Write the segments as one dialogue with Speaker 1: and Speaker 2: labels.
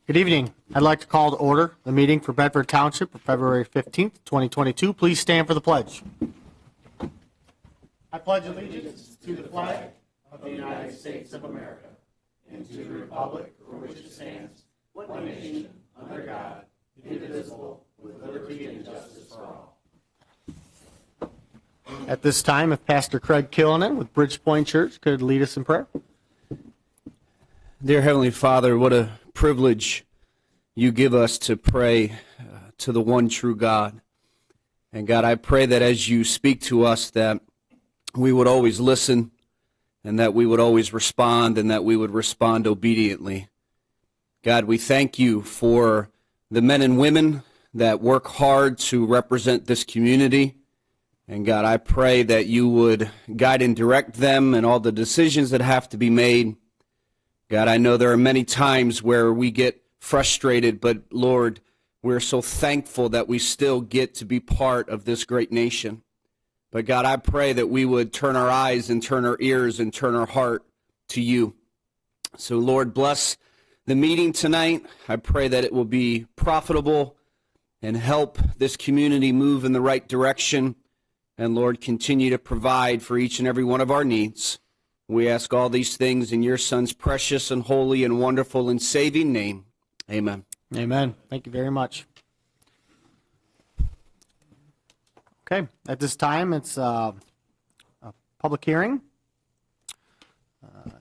Speaker 1: Good evening. I'd like to call to order the meeting for Bedford Township for February 15th, 2022. Please stand for the pledge. I pledge allegiance to the flag of the United States of America and to the republic for which it stands, one nation, under God, indivisible, with liberty and justice for all. At this time, if Pastor Craig Killinan with Bridgepoint Church could lead us in prayer.
Speaker 2: Dear Heavenly Father, what a privilege you give us to pray to the one true God. And God, I pray that as you speak to us, that we would always listen and that we would always respond and that we would respond obediently. God, we thank you for the men and women that work hard to represent this community. And God, I pray that you would guide and direct them in all the decisions that have to be made. God, I know there are many times where we get frustrated, but Lord, we're so thankful that we still get to be part of this great nation. But God, I pray that we would turn our eyes and turn our ears and turn our heart to you. So Lord, bless the meeting tonight. I pray that it will be profitable and help this community move in the right direction. And Lord, continue to provide for each and every one of our needs. We ask all these things in your Son's precious and holy and wonderful and saving name. Amen.
Speaker 1: Amen. Thank you very much. Okay, at this time, it's a public hearing.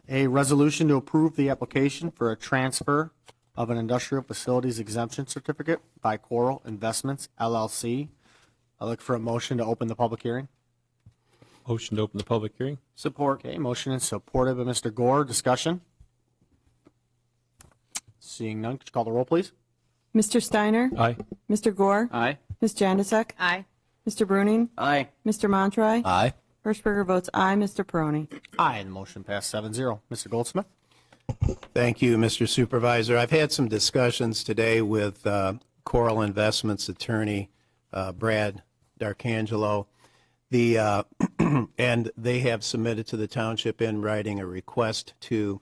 Speaker 1: A resolution to approve the application for a transfer of an industrial facilities exemption certificate by Coral Investments, LLC. I look for a motion to open the public hearing.
Speaker 3: Motion to open the public hearing.
Speaker 1: Support. Okay, motion is supported by Mr. Gore. Discussion? Seeing none, could you call the roll, please?
Speaker 4: Mr. Steiner?
Speaker 3: Aye.
Speaker 4: Mr. Gore?
Speaker 2: Aye.
Speaker 4: Ms. Jandisek?
Speaker 5: Aye.
Speaker 4: Mr. Bruning?
Speaker 2: Aye.
Speaker 4: Mr. Montroy?
Speaker 3: Aye.
Speaker 4: Hirschberger votes aye. Mr. Peroni?
Speaker 1: Aye, and the motion passed 7-0. Mr. Goldsmith?
Speaker 6: Thank you, Mr. Supervisor. I've had some discussions today with Coral Investments attorney Brad D'Arcangelo. And they have submitted to the township in writing a request to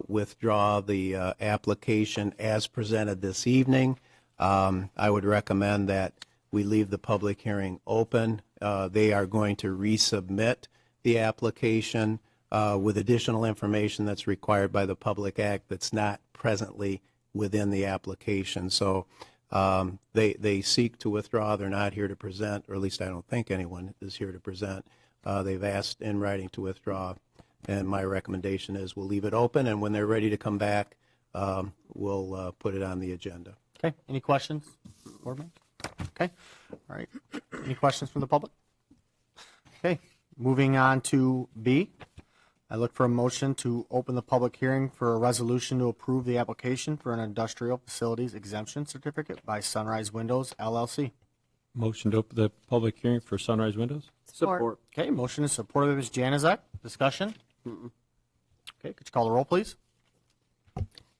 Speaker 6: withdraw the application as presented this evening. I would recommend that we leave the public hearing open. They are going to resubmit the application with additional information that's required by the Public Act that's not presently within the application. So they seek to withdraw. They're not here to present, or at least I don't think anyone is here to present. They've asked in writing to withdraw, and my recommendation is we'll leave it open, and when they're ready to come back, we'll put it on the agenda.
Speaker 1: Okay, any questions? Board members? Okay, all right. Any questions from the public? Okay, moving on to B. I look for a motion to open the public hearing for a resolution to approve the application for an industrial facilities exemption certificate by Sunrise Windows, LLC.
Speaker 3: Motion to open the public hearing for Sunrise Windows.
Speaker 5: Support.
Speaker 1: Okay, motion is supported by Ms. Janizak. Discussion? Okay, could you call the roll, please?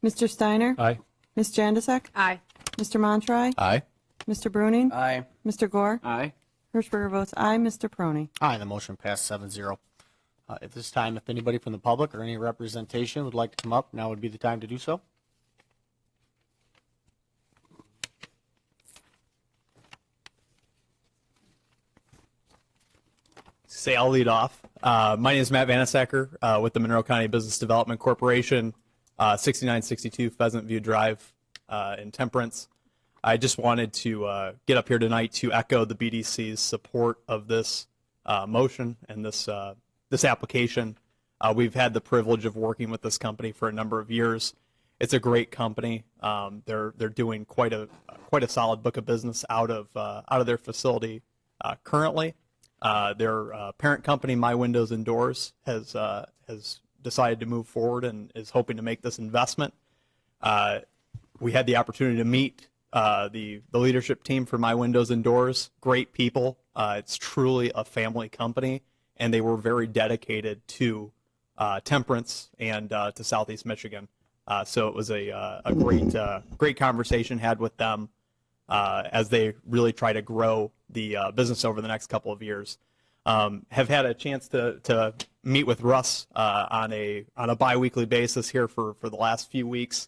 Speaker 4: Mr. Steiner?
Speaker 3: Aye.
Speaker 4: Ms. Jandisek?
Speaker 5: Aye.
Speaker 4: Mr. Montroy?
Speaker 3: Aye.
Speaker 4: Mr. Bruning?
Speaker 2: Aye.
Speaker 4: Mr. Gore?
Speaker 2: Aye.
Speaker 4: Hirschberger votes aye. Mr. Peroni?
Speaker 1: Aye, the motion passed 7-0. At this time, if anybody from the public or any representation would like to come up, now would be the time to do so.
Speaker 7: I'll lead off. My name is Matt Vanasacker with the Monroe County Business Development Corporation, 6962 Pheasant View Drive in Temperance. I just wanted to get up here tonight to echo the BDC's support of this motion and this application. We've had the privilege of working with this company for a number of years. It's a great company. They're doing quite a solid book of business out of their facility currently. Their parent company, My Windows and Doors, has decided to move forward and is hoping to make this investment. We had the opportunity to meet the leadership team for My Windows and Doors. Great people. It's truly a family company, and they were very dedicated to Temperance and to Southeast Michigan. So it was a great conversation had with them as they really try to grow the business over the next couple of years. Have had a chance to meet with Russ on a biweekly basis here for the last few weeks.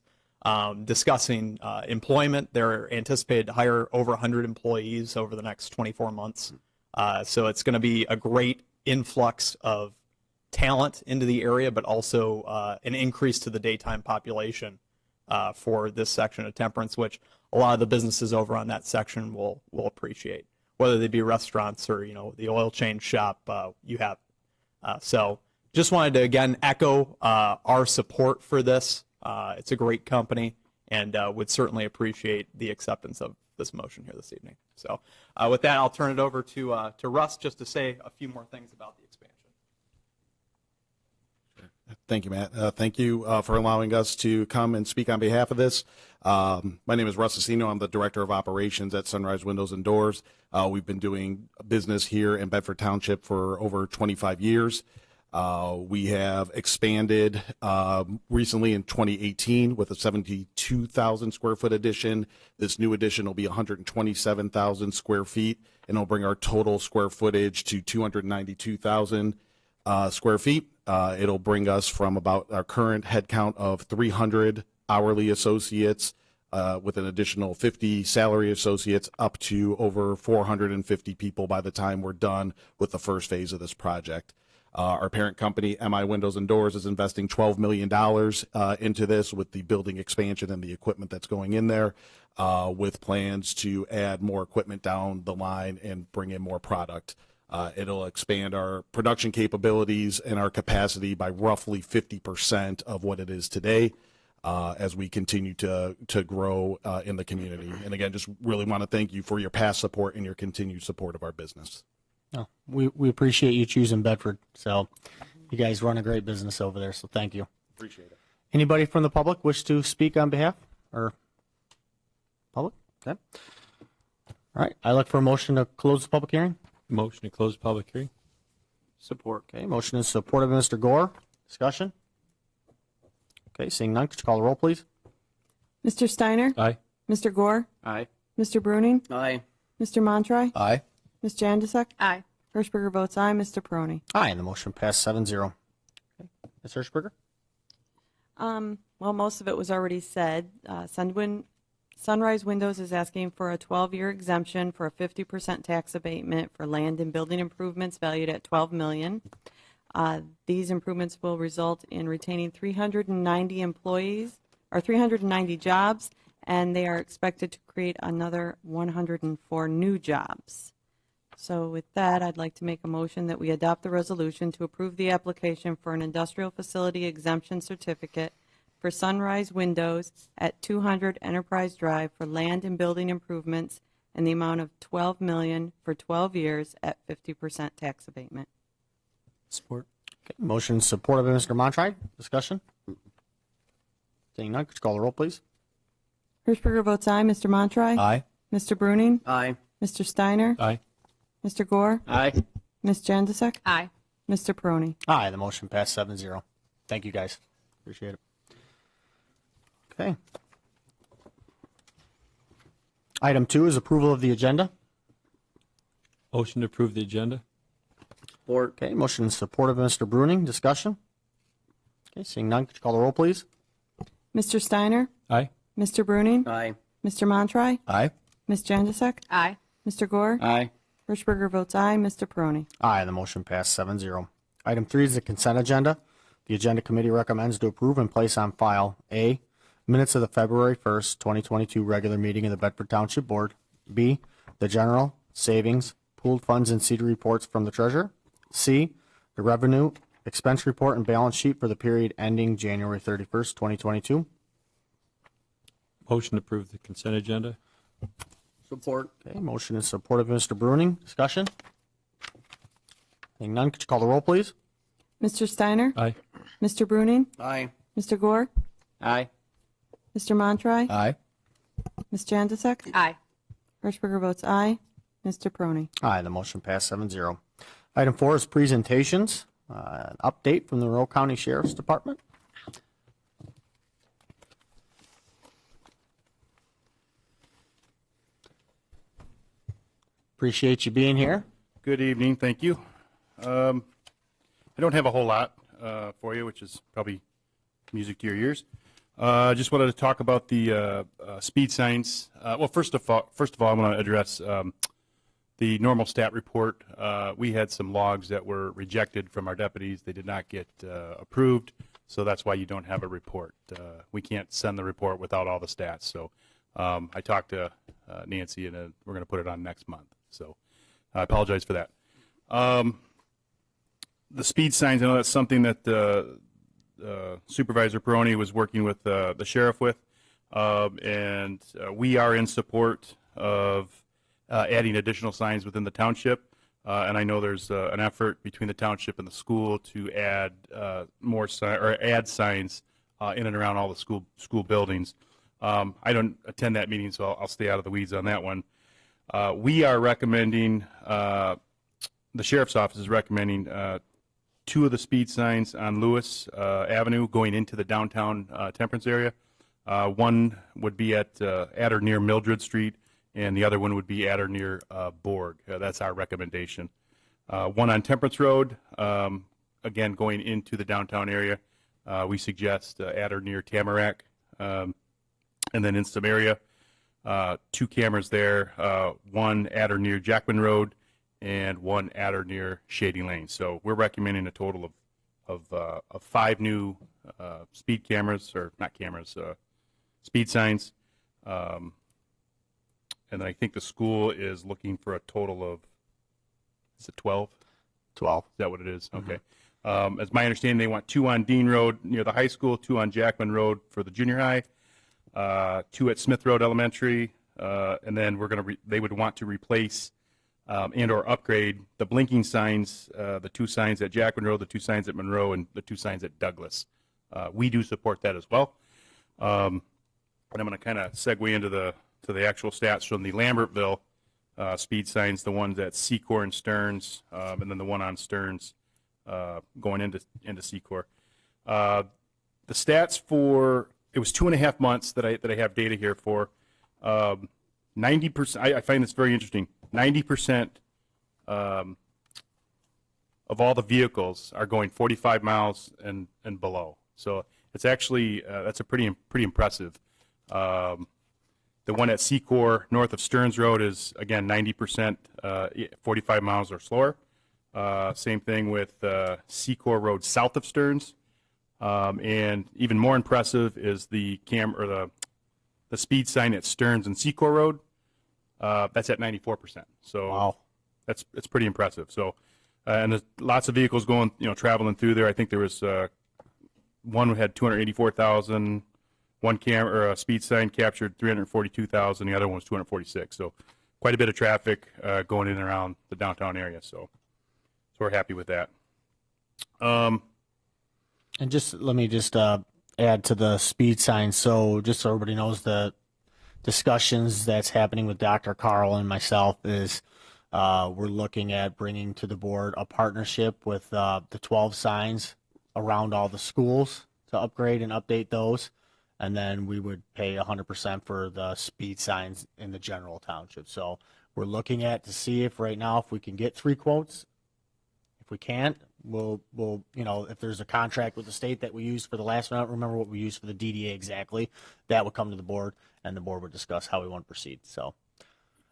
Speaker 7: discussing employment. They're anticipated to hire over 100 employees over the next 24 months. So it's going to be a great influx of talent into the area, but also an increase to the daytime population for this section of Temperance, which a lot of the businesses over on that section will appreciate, whether they be restaurants or the oil change shop you have. So just wanted to again echo our support for this. It's a great company, and would certainly appreciate the acceptance of this motion here this evening. So with that, I'll turn it over to Russ just to say a few more things about the expansion.
Speaker 5: Thank you, Matt. Thank you for allowing us to come and speak on behalf of this. My name is Russ Asino. I'm the Director of Operations at Sunrise Windows and Doors. We've been doing business here in Bedford Township for over 25 years. We have expanded recently in 2018 with a 72,000 square foot addition. This new addition will be 127,000 square feet, and it'll bring our total square footage to 292,000 square feet. It'll bring us from about our current head count of 300 hourly associates with an additional 50 salary associates up to over 450 people by the time we're done with the first phase of this project. Our parent company, MI Windows and Doors, is investing $12 million into this with the building expansion and the equipment that's going in there, with plans to add more equipment down the line and bring in more product. It'll expand our production capabilities and our capacity by roughly 50% of what it is today as we continue to grow in the community. And again, just really want to thank you for your past support and your continued support of our business.
Speaker 1: No, we appreciate you choosing Bedford. So you guys run a great business over there, so thank you.
Speaker 5: Appreciate it.
Speaker 1: Anybody from the public wish to speak on behalf or public? Okay. All right. I look for a motion to close the public hearing.
Speaker 3: Motion to close public hearing.
Speaker 2: Support.
Speaker 1: Okay. Motion is supported by Mr. Gore. Discussion? Okay. Seeing none, could you call the roll, please?
Speaker 4: Mr. Steiner?
Speaker 3: Aye.
Speaker 4: Mr. Gore?
Speaker 2: Aye.
Speaker 4: Mr. Bruning?
Speaker 2: Aye.
Speaker 4: Mr. Montroy?
Speaker 6: Aye.
Speaker 4: Ms. Jandisek?
Speaker 8: Aye.
Speaker 4: Hirschberger votes aye. Mr. Peroni?
Speaker 1: Aye, and the motion passed 7-0. Okay. Ms. Hirschberger?
Speaker 4: Well, most of it was already said. Sunrise Windows is asking for a 12-year exemption for a 50% tax abatement for land and building improvements valued at $12 million. These improvements will result in retaining 390 employees or 390 jobs, and they are expected to create another 104 new jobs. So with that, I'd like to make a motion that we adopt the resolution to approve the application for an industrial facility exemption certificate for Sunrise Windows at 200 Enterprise Drive for land and building improvements in the amount of $12 million for 12 years at 50% tax abatement.
Speaker 2: Support.
Speaker 1: Okay. Motion supported by Mr. Montroy. Discussion? Seeing none, could you call the roll, please?
Speaker 4: Hirschberger votes aye. Mr. Montroy?
Speaker 6: Aye.
Speaker 4: Mr. Bruning?
Speaker 2: Aye.
Speaker 4: Mr. Steiner?
Speaker 3: Aye.
Speaker 4: Mr. Gore?
Speaker 2: Aye.
Speaker 4: Ms. Jandisek?
Speaker 8: Aye.
Speaker 4: Mr. Peroni?
Speaker 1: Aye, the motion passed 7-0. Thank you, guys. Appreciate it. Okay. Item 2 is approval of the agenda.
Speaker 3: Motion to approve the agenda.
Speaker 2: Support.
Speaker 1: Okay, motion is supported by Mr. Bruning. Discussion? Okay, seeing none, could you call the roll, please?
Speaker 4: Mr. Steiner?
Speaker 3: Aye.
Speaker 4: Mr. Bruning?
Speaker 2: Aye.
Speaker 4: Mr. Montroy?
Speaker 6: Aye.
Speaker 4: Ms. Jandisek?
Speaker 8: Aye.
Speaker 4: Mr. Gore?
Speaker 2: Aye.
Speaker 4: Hirschberger votes aye. Mr. Peroni?
Speaker 1: Aye, the motion passed 7-0. Item 3 is the consent agenda. The agenda committee recommends to approve and place on file A, minutes of the February 1st, 2022 regular meeting of the Bedford Township Board. B, the general, savings, pooled funds and CD reports from the treasurer. C, the revenue, expense report and balance sheet for the period ending January 31st, 2022.
Speaker 3: Motion to approve the consent agenda.
Speaker 2: Support.
Speaker 1: Okay, motion is supported by Mr. Bruning. Discussion? Seeing none, could you call the roll, please?
Speaker 4: Mr. Steiner?
Speaker 3: Aye.
Speaker 4: Mr. Bruning?
Speaker 2: Aye.
Speaker 4: Mr. Gore?
Speaker 2: Aye.
Speaker 4: Mr. Montroy?
Speaker 6: Aye.
Speaker 4: Ms. Jandisek?
Speaker 8: Aye.
Speaker 4: Hirschberger votes aye. Mr. Peroni?
Speaker 1: Aye, the motion passed 7-0. Item 4 is presentations. An update from the Monroe County Sheriff's Department. Appreciate you being here.
Speaker 9: Good evening, thank you. I don't have a whole lot for you, which is probably music to your ears. I just wanted to talk about the speed signs. Well, first of all, I want to address the normal stat report. We had some logs that were rejected from our deputies. They did not get approved, so that's why you don't have a report. We can't send the report without all the stats. So I talked to Nancy, and we're going to put it on next month. So I apologize for that. The speed signs, I know that's something that Supervisor Peroni was working with the sheriff with, and we are in support of adding additional signs within the township. And I know there's an effort between the township and the school to add add signs in and around all the school buildings. I don't attend that meeting, so I'll stay out of the weeds on that one. We are recommending, the sheriff's office is recommending 2 of the speed signs on Lewis Avenue going into the downtown Temperance area. One would be at or near Mildred Street, and the other one would be at or near Borg. That's our recommendation. One on Temperance Road, again going into the downtown area. We suggest at or near Tamarack, and then in some area. 2 cameras there, one at or near Jackman Road, and one at or near Shady Lane. So we're recommending a total of 5 new speed cameras, or not cameras, speed signs. And then I think the school is looking for a total of, is it 12?
Speaker 1: 12.
Speaker 9: Is that what it is? Okay. As my understanding, they want 2 on Dean Road near the high school, 2 on Jackman Road for the junior high, 2 at Smith Road Elementary, and then they would want to replace and or upgrade the blinking signs, the 2 signs at Jackman Road, the 2 signs at Monroe, and the 2 signs at Douglas. We do support that as well. And I'm going to kind of segue into the actual stats from the Lambertville speed signs, the ones at Secor and Stearns, and then the one on Stearns going into Secor. The stats for, it was 2.5 months that I have data here for. 90%, I find this very interesting. 90% of all the vehicles are going 45 miles and below. So it's actually, that's a pretty impressive. The one at Secor north of Stearns Road is, again, 90%, 45 miles or slower. Same thing with Secor Road south of Stearns. And even more impressive is the speed sign at Stearns and Secor Road. That's at 94%. So
Speaker 1: Wow.
Speaker 9: It's pretty impressive. So, and there's lots of vehicles going, traveling through there. I think there was one had 284,000. One camera or a speed sign captured 342,000. The other one was 246. So quite a bit of traffic going in and around the downtown area. So we're happy with that.
Speaker 1: And let me add to the speed sign. So just so everybody knows, the discussions that's happening with Dr. Carl and myself is we're looking at bringing to the board a partnership with the 12 signs around all the schools to upgrade and update those. And then we would pay 100% for the speed signs in the general township. So we're looking at to see if right now, if we can get 3 quotes. If we can't, we'll if there's a contract with the state that we used for the last one, I don't remember what we used for the DDA exactly, that would come to the board, and the board would discuss how we want to proceed. So,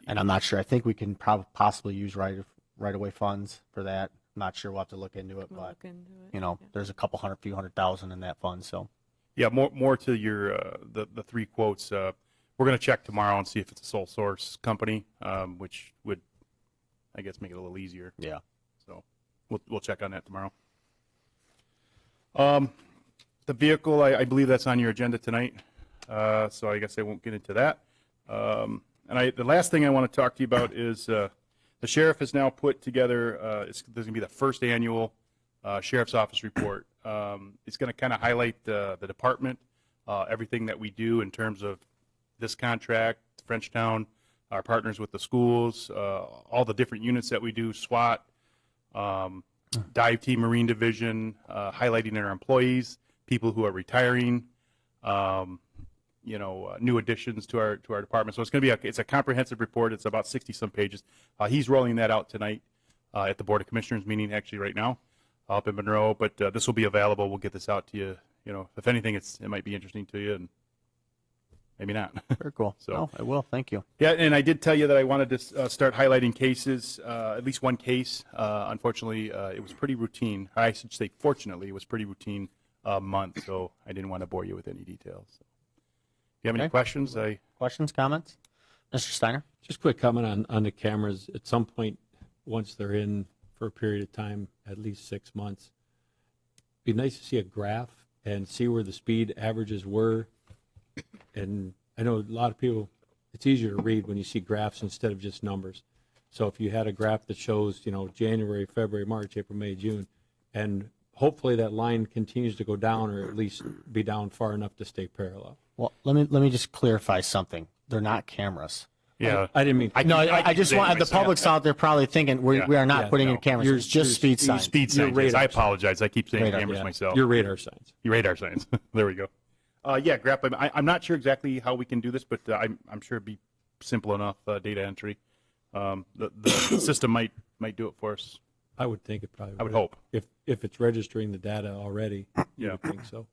Speaker 1: and I'm not sure. I think we can possibly use right-of-way funds for that. I'm not sure. We'll have to look into it, but there's a couple few hundred thousand in that fund. So.
Speaker 9: Yeah, more to your the 3 quotes. We're going to check tomorrow and see if it's a sole source company, which would, I guess, make it a little easier.
Speaker 1: Yeah.
Speaker 9: So we'll check on that tomorrow. The vehicle, I believe that's on your agenda tonight, so I guess I won't get into that. And the last thing I want to talk to you about is the sheriff has now put together. There's going to be the first annual sheriff's office report. It's going to kind of highlight the department, everything that we do in terms of this contract, Frenchtown, our partners with the schools, all the different units that we do, SWAT, Dive Team, Marine Division, highlighting our employees, people who are retiring, new additions to our department. So it's going to be it's a comprehensive report. It's about 60-some pages. He's rolling that out tonight at the Board of Commissioners meeting, actually right now, up in Monroe. But this will be available. We'll get this out to you if anything, it might be interesting to you, and maybe not.
Speaker 1: Very cool.
Speaker 9: So-
Speaker 1: No, I will. Thank you.
Speaker 9: Yeah, and I did tell you that I wanted to start highlighting cases, at least one case. Unfortunately, it was pretty routine. I should say, fortunately, it was pretty routine month, so I didn't want to bore you with any details. If you have any
Speaker 1: Okay.
Speaker 9: questions,
Speaker 1: Questions, comments? Mr. Steiner?
Speaker 3: Just quick comment on the cameras. At some point, once they're in for a period of time, at least 6 months, be nice to see a graph and see where the speed averages were. And I know a lot of people, it's easier to read when you see graphs instead of just numbers. So if you had a graph that shows, January, February, March, April, May, June, and hopefully that line continues to go down or at least be down far enough to stay parallel.
Speaker 1: Well, let me just clarify something. They're not cameras.
Speaker 9: yeah.
Speaker 3: I didn't mean.
Speaker 1: I just
Speaker 9: say it
Speaker 1: want the
Speaker 9: myself.
Speaker 1: public's out there probably thinking we are not
Speaker 3: Yeah,
Speaker 1: putting in
Speaker 9: no.
Speaker 1: cameras.
Speaker 3: Your-
Speaker 1: It's just
Speaker 3: your
Speaker 1: speed signs.
Speaker 9: Speed
Speaker 3: Your
Speaker 9: signs. Yes,
Speaker 3: radar
Speaker 9: I
Speaker 3: signs.
Speaker 9: apologize. I keep saying
Speaker 1: Radar,
Speaker 9: cameras
Speaker 3: Yeah,
Speaker 9: myself.
Speaker 3: your radar signs.
Speaker 9: Your radar signs. There we go. Yeah, graph. I'm not sure exactly how we can do this, but I'm sure it'd be simple enough data entry. The system might do it for us.
Speaker 3: I would think it probably.
Speaker 9: I would hope.
Speaker 3: if it's registering the data already.
Speaker 9: Yeah.
Speaker 3: I would think so.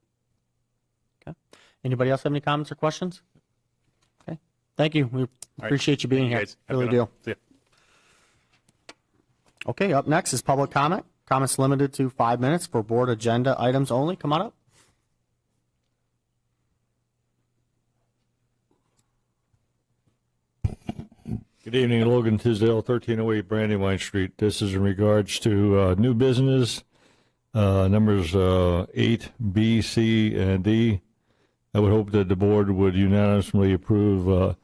Speaker 1: Okay. Anybody else have any comments or questions? Okay. Thank you. We appreciate you being
Speaker 9: Thank you
Speaker 1: here.
Speaker 9: guys. Have a
Speaker 1: Really
Speaker 9: good one.
Speaker 1: do.
Speaker 9: See ya.
Speaker 1: Okay. Up next is public comment. Comments limited to 5 minutes for board agenda items only. Come on up.
Speaker 8: Good evening, Logan Tisdale, 1308 Brandywine Street. This is in regards to new business, numbers 8, B, C, and D. I would hope that the board would unanimously approve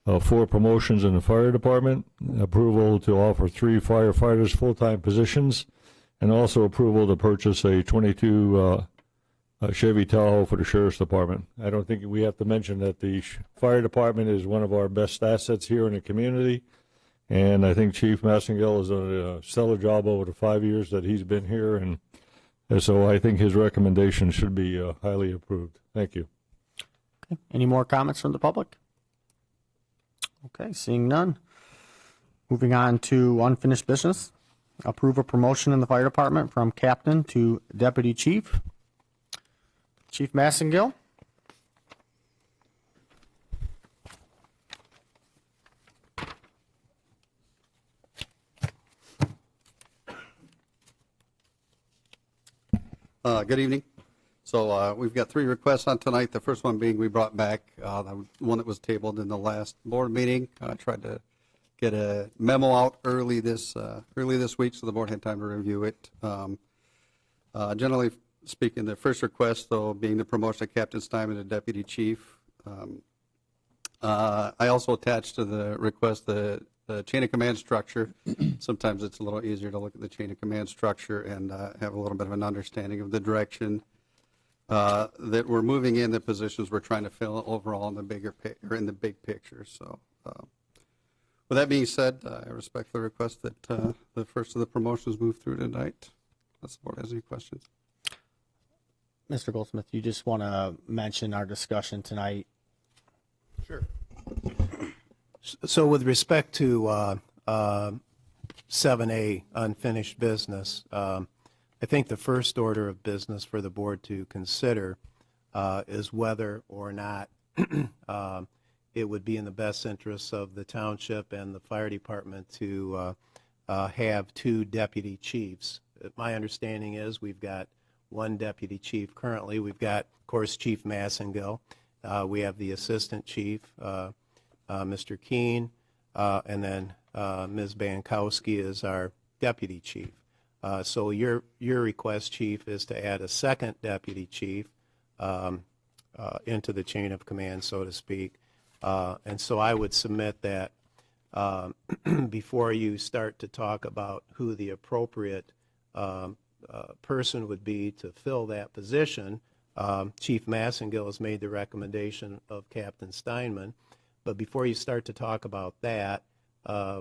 Speaker 8: 4 promotions in the fire department, approval to offer 3 firefighters full-time positions, and also approval to purchase a 22 Chevy Tahoe for the sheriff's department. I don't think we have to mention that the fire department is one of our best assets here in the community, and I think Chief Massengill has done a stellar job over the 5 years that he's been here, and so I think his recommendation should be highly approved. Thank you.
Speaker 1: Okay. Any more comments from the public? Okay. Seeing none. Moving on to unfinished business. Approve a promotion in the fire department from captain to deputy chief. Chief Massengill.
Speaker 10: Good evening. So we've got 3 requests on tonight. The first one being we brought back the one that was tabled in the last board meeting. I tried to get a memo out early this week so the board had time to review it. Generally speaking, the first request, though, being the promotion of Captain Steinman to deputy chief. I also attached to the request the chain of command structure. Sometimes it's a little easier to look at the chain of command structure and have a little bit of an understanding of the direction that we're moving in, the positions we're trying to fill overall in the big picture. So, with that being said, I respectfully request that the first of the promotions move through tonight. Unless the board has any questions.
Speaker 1: Mr. Goldsmith, you just want to mention our discussion tonight.
Speaker 6: Sure. So with respect to 7A, unfinished business, I think the first order of business for the board to consider is whether or not it would be in the best interests of the township and the fire department to have 2 deputy chiefs. My understanding is we've got 1 deputy chief currently. We've got, of course, Chief Massengill. We have the assistant chief, Mr. Keene, and then Ms. Bankowski is our deputy chief. So your request, Chief, is to add a second deputy chief into the chain of command, so to speak. And so I would submit that before you start to talk about who the appropriate person would be to fill that position, Chief Massengill has made the recommendation of Captain Steinman. But before you start to talk about that,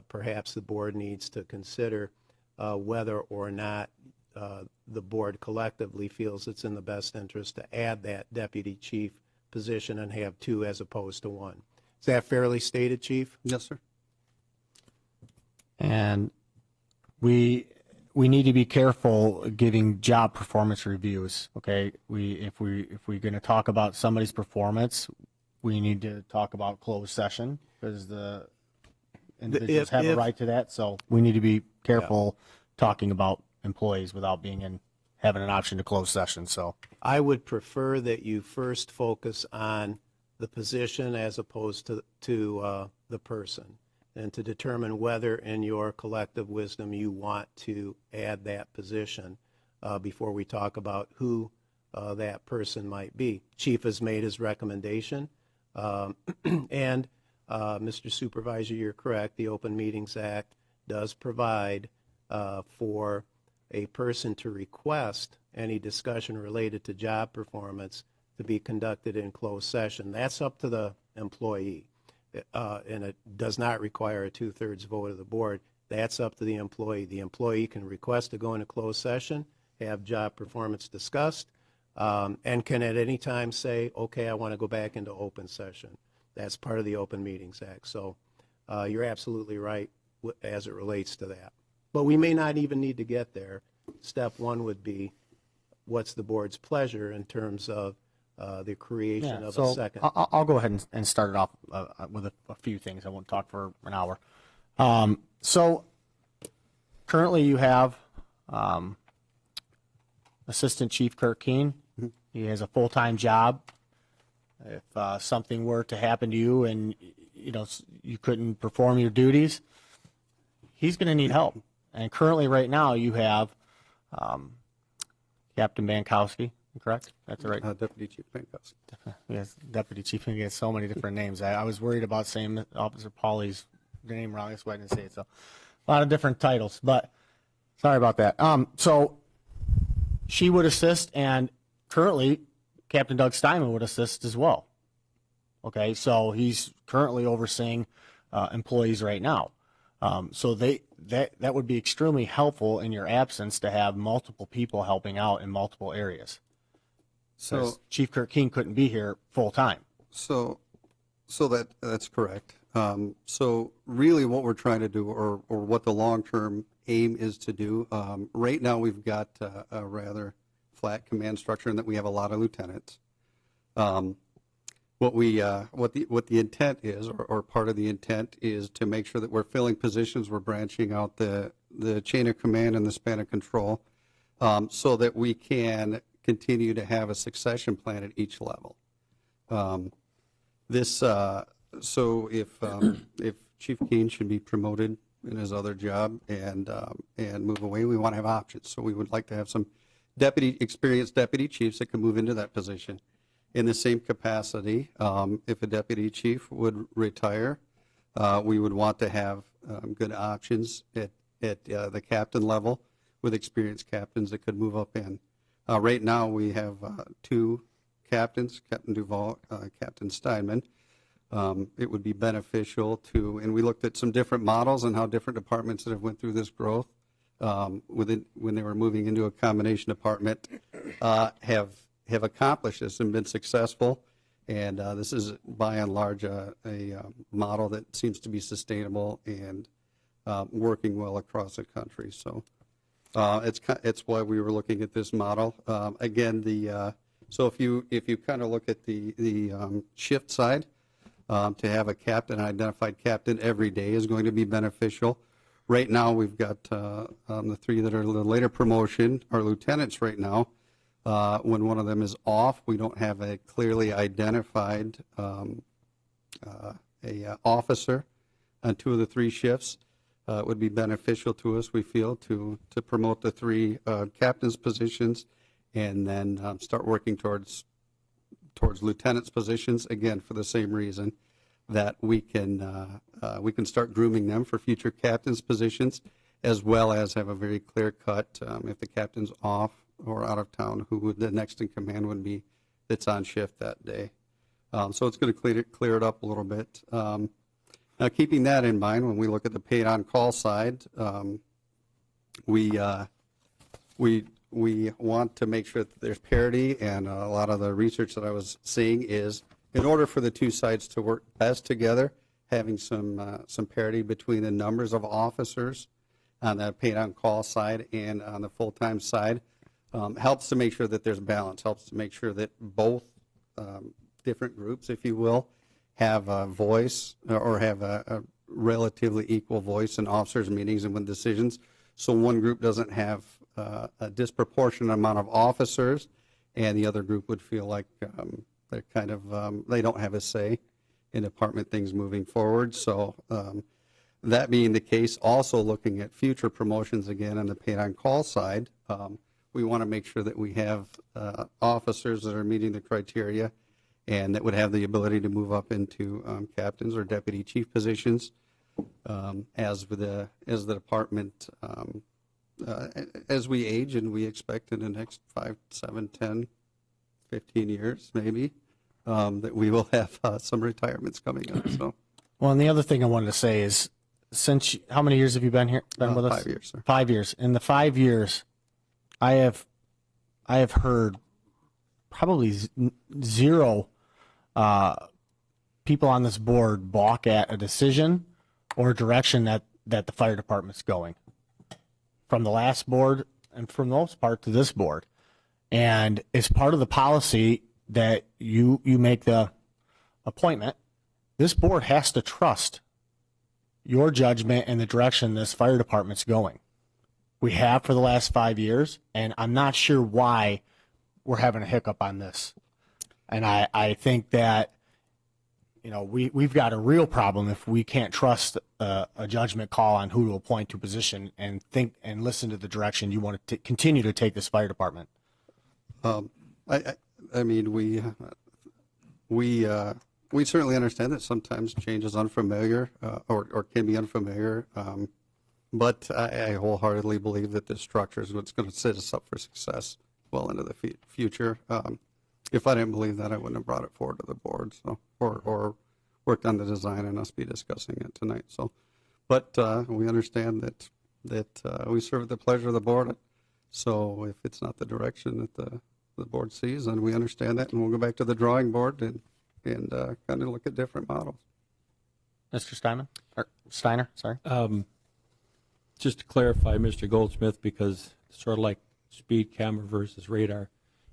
Speaker 6: perhaps the board needs to consider whether or not the board collectively feels it's in the best interest to add that deputy chief position and have 2 as opposed to 1. Is that fairly stated, Chief?
Speaker 10: Yes, sir.
Speaker 1: And we we need to be careful giving job performance reviews. Okay, if we're going to talk about somebody's performance, we need to talk about closed session because the individuals have a right to that. So we need to be careful talking about employees without having an option to close session. So
Speaker 6: I would prefer that you first focus on the position as opposed to the person, and to determine whether in your collective wisdom you want to add that position before we talk about who that person might be. Chief has made his recommendation, and Mr. Supervisor, you're correct, the Open Meetings Act does provide for a person to request any discussion related to job performance to be conducted in closed session. That's up to the employee, and it does not require a 2/3 vote of the board. That's up to the employee. The employee can request to go into closed session, have job performance discussed, and can at any time say, okay, I want to go back into open session. That's part of the Open Meetings Act. So you're absolutely right as it relates to that. But we may not even need to get there. Step one would be, what's the board's pleasure in terms of the creation of a second?
Speaker 1: I'll go ahead and start it off with a few things. I won't talk for an hour. So currently you have Assistant Chief Kirk Keene. He has a full-time job. If something were to happen to you and you couldn't perform your duties, he's going to need help. And currently, right now, you have Captain Bankowski, correct? That's right.
Speaker 10: Deputy Chief Bankowski.
Speaker 1: Yes, Deputy Chief. He has so many different names. I was worried about saying Officer Paulie's name wrong. That's why I didn't say it. So, a lot of different titles, but sorry about that. So, she would assist, and currently, Captain Doug Steinman would assist as well. Okay, so he's currently overseeing employees right now. So that would be extremely helpful in your absence to have multiple people helping out in multiple areas. So Chief Kirk Keene couldn't be here full time.
Speaker 10: So that's correct. So really what we're trying to do, or what the long-term aim is to do, right now we've got a rather flat command structure in that we have a lot of lieutenants. What the intent is, or part of the intent is to make sure that we're filling positions, we're branching out the chain of command and the span of control, so that we can continue to have a succession plan at each level. So if Chief Keene should be promoted in his other job and move away, we want to have options. So we would like to have some experienced deputy chiefs that can move into that position. In the same capacity, if a deputy chief would retire, we would want to have good options at the captain level with experienced captains that could move up in. Right now, we have two captains, Captain Duvall, Captain Steinman. It would be beneficial to, and we looked at some different models and how different departments that have went through this growth when they were moving into a combination department have accomplished this and been successful, and this is by and large a model that seems to be sustainable and working well across the country. So it's why we were looking at this model. Again, so if you kind of look at the shift side, to have a captain, identified captain every day is going to be beneficial. Right now, we've got the three that are the later promotion are lieutenants right now. When one of them is off, we don't have a clearly identified officer on two of the three shifts. It would be beneficial to us, we feel, to promote the three captains' positions and then start working towards lieutenants' positions, again, for the same reason, that we can start grooming them for future captains' positions, as well as have a very clear cut, if the captain's off or out of town, who the next in command would be that's on shift that day. So it's going to clear it up a little bit. Now, keeping that in mind, when we look at the paid on call side, we want to make sure that there's parity, and a lot of the research that I was seeing is, in order for the two sides to work best together, having some parity between the numbers of officers on the paid on call side and on the full-time side. Helps to make sure that there's balance, helps to make sure that both different groups, if you will, have a voice or have a relatively equal voice in officers' meetings and with decisions. So one group doesn't have a disproportionate amount of officers, and the other group would feel like they're kind of they don't have a say in department things moving forward. So that being the case, also looking at future promotions again on the paid on call side, we want to make sure that we have officers that are meeting the criteria and that would have the ability to move up into captains or deputy chief positions as the department as we age, and we expect in the next 5, 7, 10, 15 years maybe that we will have some retirements coming up. So,
Speaker 1: Well, and the other thing I wanted to say is, how many years have you been here? Been with us?
Speaker 10: 5 years, sir.
Speaker 1: 5 years. In the 5 years, I have heard probably zero people on this board balk at a decision or direction that the fire department's going, from the last board and for the most part to this board. And it's part of the policy that you make the appointment. This board has to trust your judgment and the direction this fire department's going. We have for the last 5 years, and I'm not sure why we're having a hiccup on this. And I think that, you know, we've got a real problem if we can't trust a judgment call on who to appoint to a position and think and listen to the direction you want to continue to take this fire department.
Speaker 10: I mean, we certainly understand that sometimes change is unfamiliar or can be unfamiliar, but I wholeheartedly believe that this structure is what's going to set us up for success well into the future. If I didn't believe that, I wouldn't have brought it forward to the board, so or worked on the design and us be discussing it tonight. So, but we understand that we serve at the pleasure of the board. So if it's not the direction that the board sees, then we understand that, and we'll go back to the drawing board and kind of look at different models.
Speaker 1: Mr. Steiner, sorry.
Speaker 3: Just to clarify, Mr. Goldsmith, because sort of like speed camera versus radar,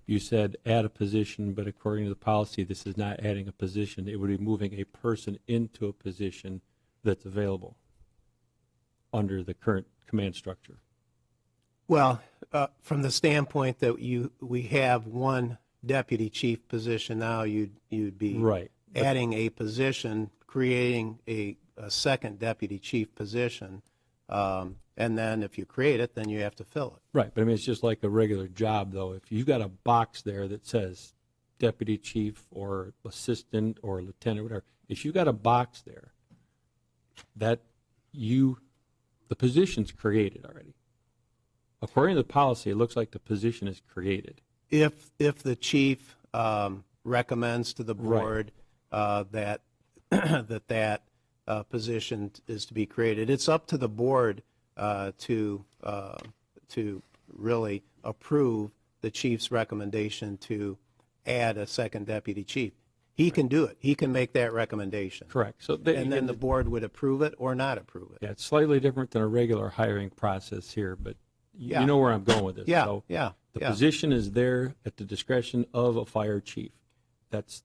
Speaker 3: you said add a position, but according to the policy, this is not adding a position. It would be moving a person into a position that's available under the current command structure.
Speaker 6: Well, from the standpoint that we have one deputy chief position now, you'd be
Speaker 3: right.
Speaker 6: adding a position, creating a second deputy chief position, and then if you create it, then you have to fill it.
Speaker 3: Right, but I mean, it's just like a regular job, though. If you've got a box there that says deputy chief or assistant or lieutenant or whatever, if you've got a box there, the position's created already. According to the policy, it looks like the position is created.
Speaker 6: If the chief recommends to the board that that position is to be created, it's up to the board to really approve the chief's recommendation to add a second deputy chief. He can do it. He can make that recommendation.
Speaker 3: Correct. So
Speaker 6: and then the board would approve it or not approve it.
Speaker 3: Yeah, it's slightly different than a regular hiring process here, but you know where I'm going with this.
Speaker 6: Yeah,
Speaker 3: so
Speaker 6: yeah.
Speaker 3: The position is there at the discretion of a fire chief. It's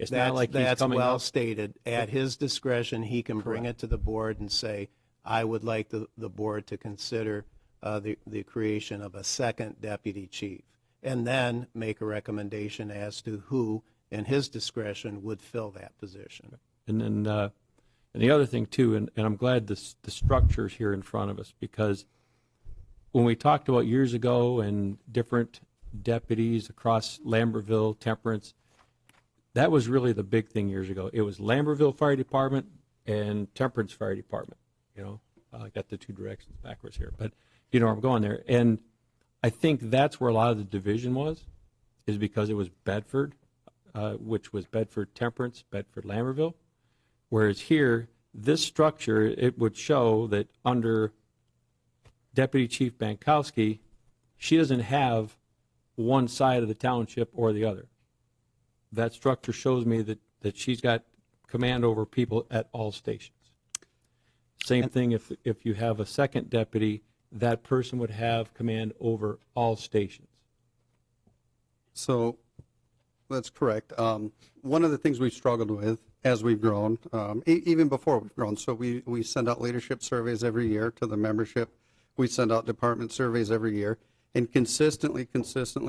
Speaker 3: not like he's coming
Speaker 6: well
Speaker 3: up.
Speaker 6: stated. At his discretion, he can bring it to the board and say, I would like the board to consider the creation of a second deputy chief, and then make a recommendation as to who, in his discretion, would fill that position.
Speaker 3: And then and the other thing, too, and I'm glad the structure's here in front of us, because when we talked about years ago and different deputies across Lambertville, Temperance, that was really the big thing years ago. It was Lambertville Fire Department and Temperance Fire Department. You know, I got the two directions backwards here, but you know where I'm going there. And I think that's where a lot of the division is because it was Bedford, which was Bedford Temperance, Bedford Lambertville. Whereas here, this structure, it would show that under Deputy Chief Bankowski, she doesn't have one side of the township or the other. That structure shows me that she's got command over people at all stations. Same thing if you have a second deputy, that person would have command over all stations.
Speaker 10: So that's correct. One of the things we've struggled with as we've grown, even before we've grown, so we send out leadership surveys every year to the membership. We send out department surveys every year. And consistently,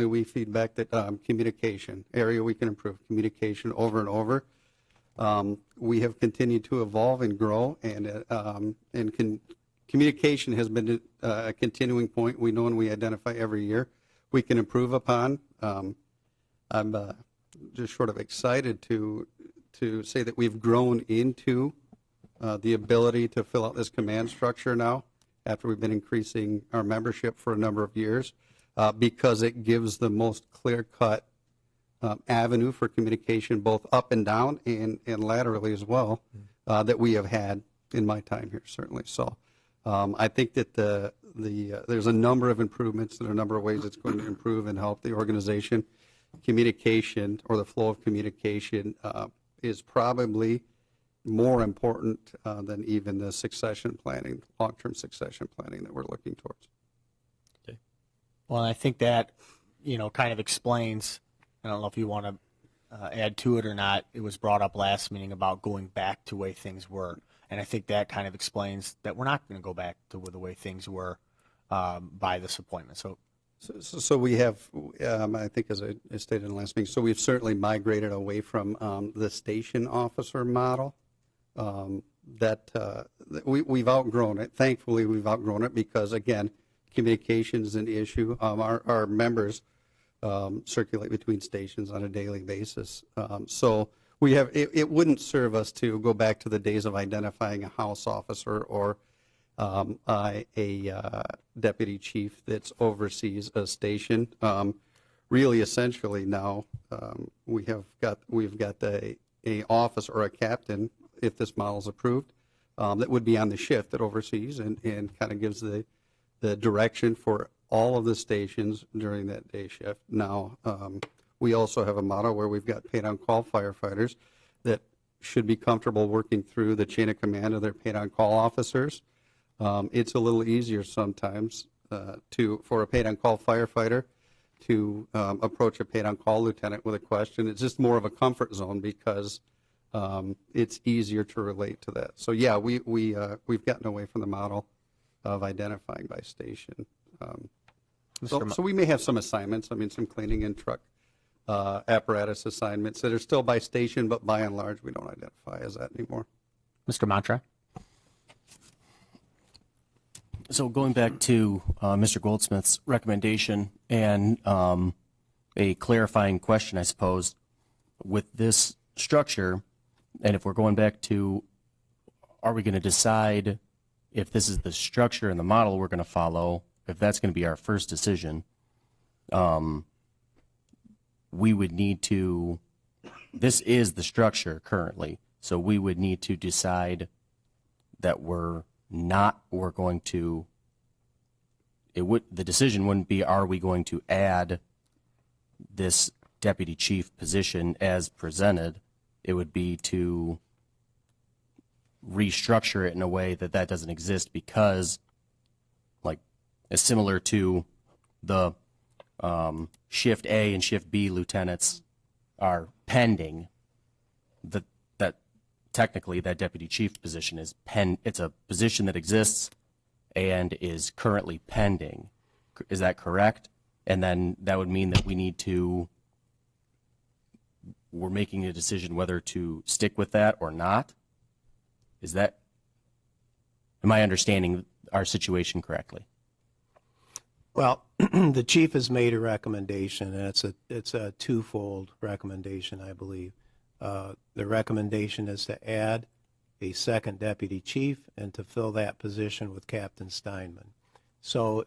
Speaker 10: we feedback that communication, area we can improve, communication over and over. We have continued to evolve and grow, and communication has been a continuing point we know and we identify every year we can improve upon. I'm just sort of excited to say that we've grown into the ability to fill out this command structure now after we've been increasing our membership for a number of years because it gives the most clear-cut avenue for communication both up and down and laterally as well that we have had in my time here, certainly. So I think that there's a number of improvements and a number of ways it's going to improve and help the organization. Communication, or the flow of communication, is probably more important than even the succession planning, long-term succession planning that we're looking towards.
Speaker 3: Okay.
Speaker 1: Well, I think that, kind of explains, I don't know if you want to add to it or not, it was brought up last meeting about going back to the way things were. And I think that kind of explains that we're not going to go back to the way things were by this appointment.
Speaker 10: So we have, I think as I stated in the last meeting, so we've certainly migrated away from the station officer model. We've outgrown it. Thankfully, we've outgrown it because, again, communication is an issue. Our members circulate between stations on a daily basis. So we have. It wouldn't serve us to go back to the days of identifying a house officer or a deputy chief that oversees a station. Really, essentially, now we've got a officer or a captain, if this model is approved, that would be on the shift that oversees and kind of gives the direction for all of the stations during that day shift. Now, we also have a model where we've got paid-on-call firefighters that should be comfortable working through the chain of command of their paid-on-call officers. It's a little easier sometimes for a paid-on-call firefighter to approach a paid-on-call lieutenant with a question. It's just more of a comfort zone because it's easier to relate to that. So yeah, we've gotten away from the model of identifying by station. So we may have some assignments. I mean, some cleaning and truck apparatus assignments that are still by station, but by and large, we don't identify as that anymore.
Speaker 1: Mr. Mantra?
Speaker 11: So going back to Mr. Goldsmith's recommendation and a clarifying question, I suppose, with this structure, and if we're going back to, are we going to decide if this is the structure and the model we're going to follow, if that's going to be our first decision, we would need to, this is the structure currently, so we would need to decide that we're going to, the decision wouldn't be, are we going to add this deputy chief position as presented? It would be to restructure it in a way that doesn't exist because, like, as similar to the Shift A and Shift B lieutenants are pending, that technically that deputy chief position is it's a position that exists and is currently pending. Is that correct? And then that would mean that we're making a decision whether to stick with that or not. Am I understanding our situation correctly?
Speaker 6: Well, the chief has made a recommendation, and it's a twofold recommendation, I believe. The recommendation is to add a second deputy chief and to fill that position with Captain Steinman. So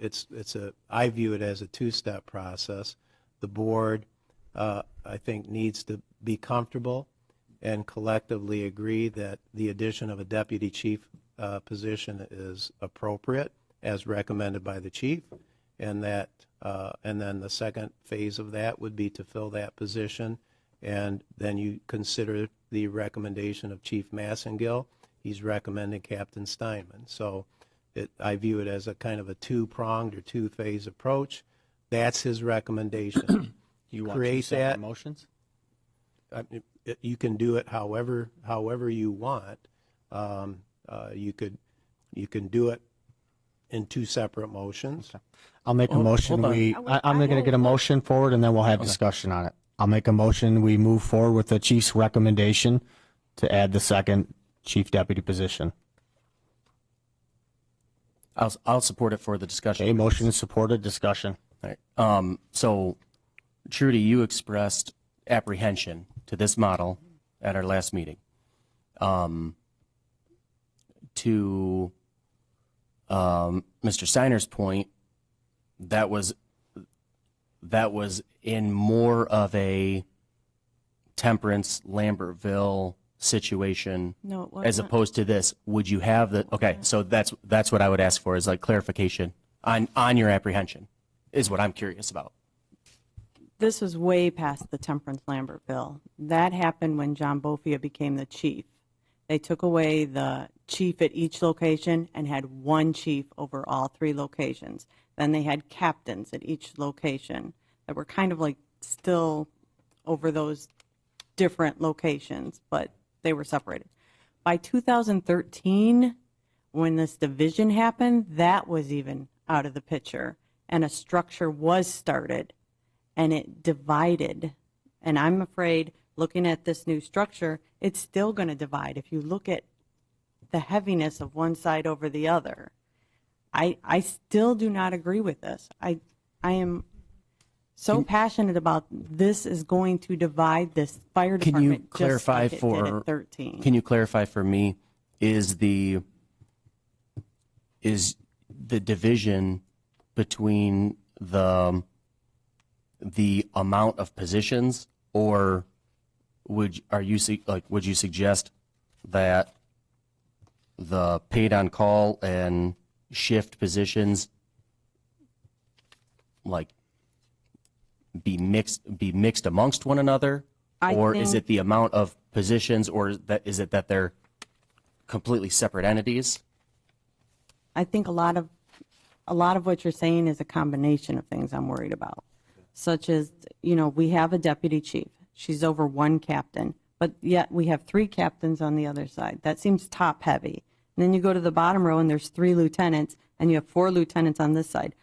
Speaker 6: I view it as a two-step process. The board, I think, needs to be comfortable and collectively agree that the addition of a deputy chief position is appropriate as recommended by the chief, and then the second phase of that would be to fill that position, and then you consider the recommendation of Chief Massengill. He's recommending Captain Steinman. So I view it as a kind of a two-pronged or two-phase approach. That's his recommendation.
Speaker 1: You want two
Speaker 6: Create
Speaker 1: separate
Speaker 6: that.
Speaker 1: motions?
Speaker 6: You can do it however you want. You can do it in two separate motions.
Speaker 1: I'll make a motion.
Speaker 11: hold on.
Speaker 1: I'm going to get a motion forward, and then we'll have discussion on it. I'll make a motion. We move forward with the chief's recommendation to add the second chief deputy position.
Speaker 11: I'll support it for the discussion.
Speaker 1: Okay, motion is supported. Discussion.
Speaker 11: All right. So, Trudy, you expressed apprehension to this model at our last meeting. To Mr. Steiner's point, that was in more of a Temperance, Lambertville situation
Speaker 4: No, it wasn't.
Speaker 11: as opposed to this. Would you have the, okay, so that's what I would ask for, is like clarification on your apprehension, is what I'm curious about.
Speaker 4: This was way past the Temperance Lambertville. That happened when John Bofia became the chief. They took away the chief at each location and had one chief over all three locations. Then they had captains at each location that were kind of like still over those different locations, but they were separated. By 2013, when this division happened, that was even out of the picture, and a structure was started, and it divided. And I'm afraid, looking at this new structure, it's still going to divide. If you look at the heaviness of one side over the other, I still do not agree with this. I am so passionate about this is going to divide this fire
Speaker 11: Can
Speaker 4: department.
Speaker 11: you clarify
Speaker 4: just like it did
Speaker 11: for
Speaker 4: at 13.
Speaker 11: Can you clarify for me, is the division between the amount of positions, or would you suggest that the paid on call and shift positions like be mixed amongst one another, or is it the amount of positions, or is it that they're completely separate entities?
Speaker 4: I think a lot of what you're saying is a combination of things I'm worried about, such as, we have a deputy chief. She's over one captain, but yet we have three captains on the other side. That seems top heavy. And then you go to the bottom row and there's three lieutenants, and you have four lieutenants on this side.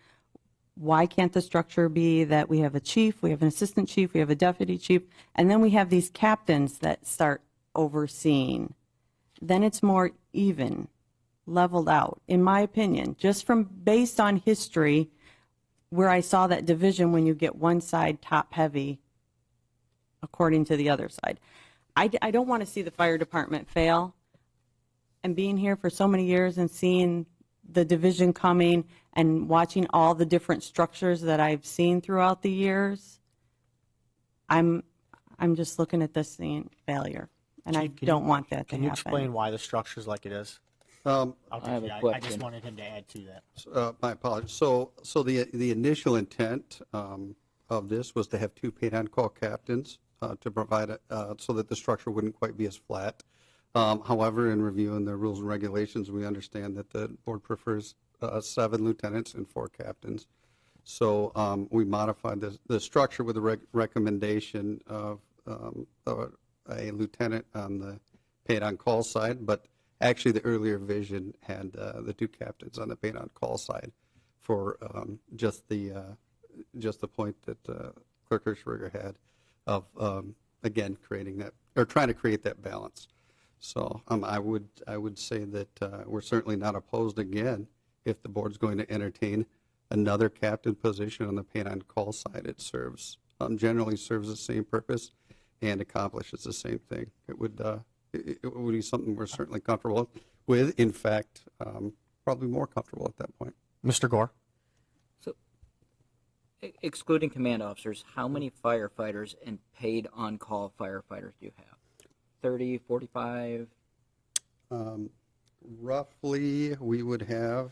Speaker 4: Why can't the structure be that we have a chief, we have an assistant chief, we have a deputy chief, and then we have these captains that start overseeing? Then it's more even, leveled out, in my opinion, just from based on history, where I saw that division when you get one side top heavy according to the other side. I don't want to see the fire department fail. And being here for so many years and seeing the division coming and watching all the different structures that I've seen throughout the years, I'm just looking at this seeing failure, and I don't want that to happen.
Speaker 1: Can you explain why the structure's like it is?
Speaker 10: Um,
Speaker 1: I just wanted him to add to that.
Speaker 10: My apologies. So the initial intent of this was to have two paid-on-call captains to provide it so that the structure wouldn't quite be as flat. However, in reviewing the rules and regulations, we understand that the board prefers 7 lieutenants and 4 captains. So we modified the structure with the recommendation of a lieutenant on the paid-on-call side, but actually the earlier vision had the 2 captains on the paid-on-call side for just the point that Clerk Hirschberger had of again creating that, or trying to create that balance. So I would say that we're certainly not opposed again if the board's going to entertain another captain position on the paid-on-call side. It serves generally serves the same purpose and accomplishes the same thing. It would be something we're certainly comfortable with. In fact, probably more comfortable at that point.
Speaker 1: Mr. Gore?
Speaker 12: So, excluding command officers, how many firefighters and paid on-call firefighters do you have? 30, 45?
Speaker 10: Roughly, we would have,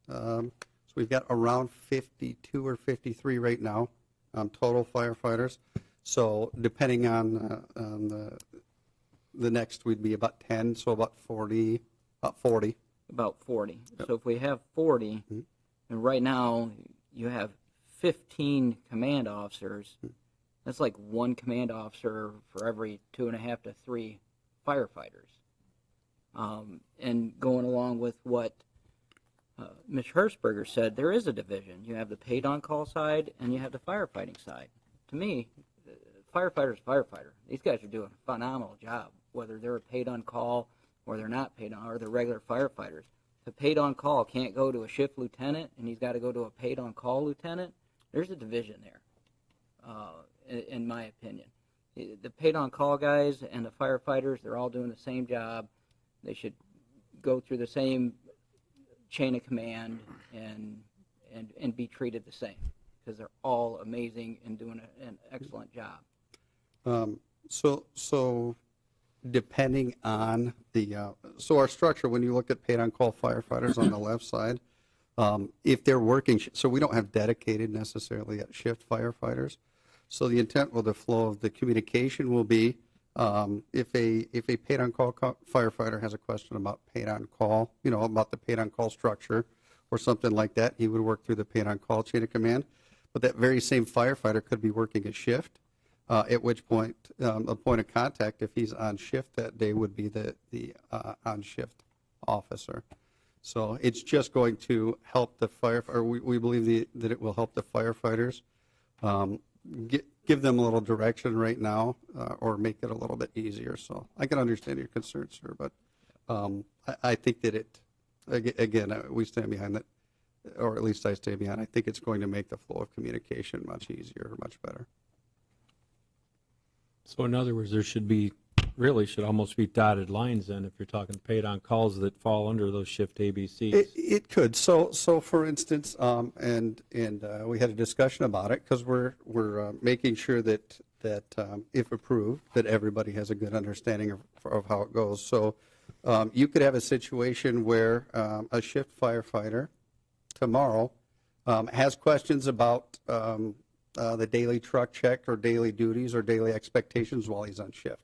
Speaker 10: so we've got around 52 or 53 right now, total firefighters. So depending on the next, we'd be about 10, so about 40,
Speaker 12: about 40. So if we have 40, and right now you have 15 command officers, that's like one command officer for every 2.5 to 3 firefighters. And going along with what Ms. Hertzberger said, there is a division. You have the paid on-call side and you have the firefighting side. To me, firefighter's firefighter. These guys are doing a phenomenal job, whether they're paid on-call or they're not paid on, or they're regular firefighters. If a paid on-call can't go to a shift lieutenant and he's got to go to a paid on-call lieutenant, there's a division there, in my opinion. The paid on-call guys and the firefighters, they're all doing the same job. They should go through the same chain of command and be treated the same, because they're all amazing and doing an excellent job.
Speaker 10: So depending on the, so our structure, when you look at paid on-call firefighters on the left side, if they're working, so we don't have dedicated necessarily at shift firefighters. So the intent or the flow of the communication will be, if a paid on-call firefighter has a question about paid on-call, about the paid on-call structure or something like that, he would work through the paid on-call chain of command. But that very same firefighter could be working a shift, at which point a point of contact, if he's on shift that day, would be the on-shift officer. So it's just going to help the firefighter. We believe that it will help the firefighters. Give them a little direction right now, or make it a little bit easier. So I can understand your concerns, sir, but I think that again, we stand behind that, or at least I stay behind. I think it's going to make the flow of communication much easier, much better.
Speaker 3: So in other words, there should almost be dotted lines then if you're talking paid on calls that fall under those shift ABCs.
Speaker 10: It could. So for instance, and we had a discussion about it because we're making sure that if approved, that everybody has a good understanding of how it goes. So you could have a situation where a shift firefighter tomorrow has questions about the daily truck check or daily duties or daily expectations while he's on shift.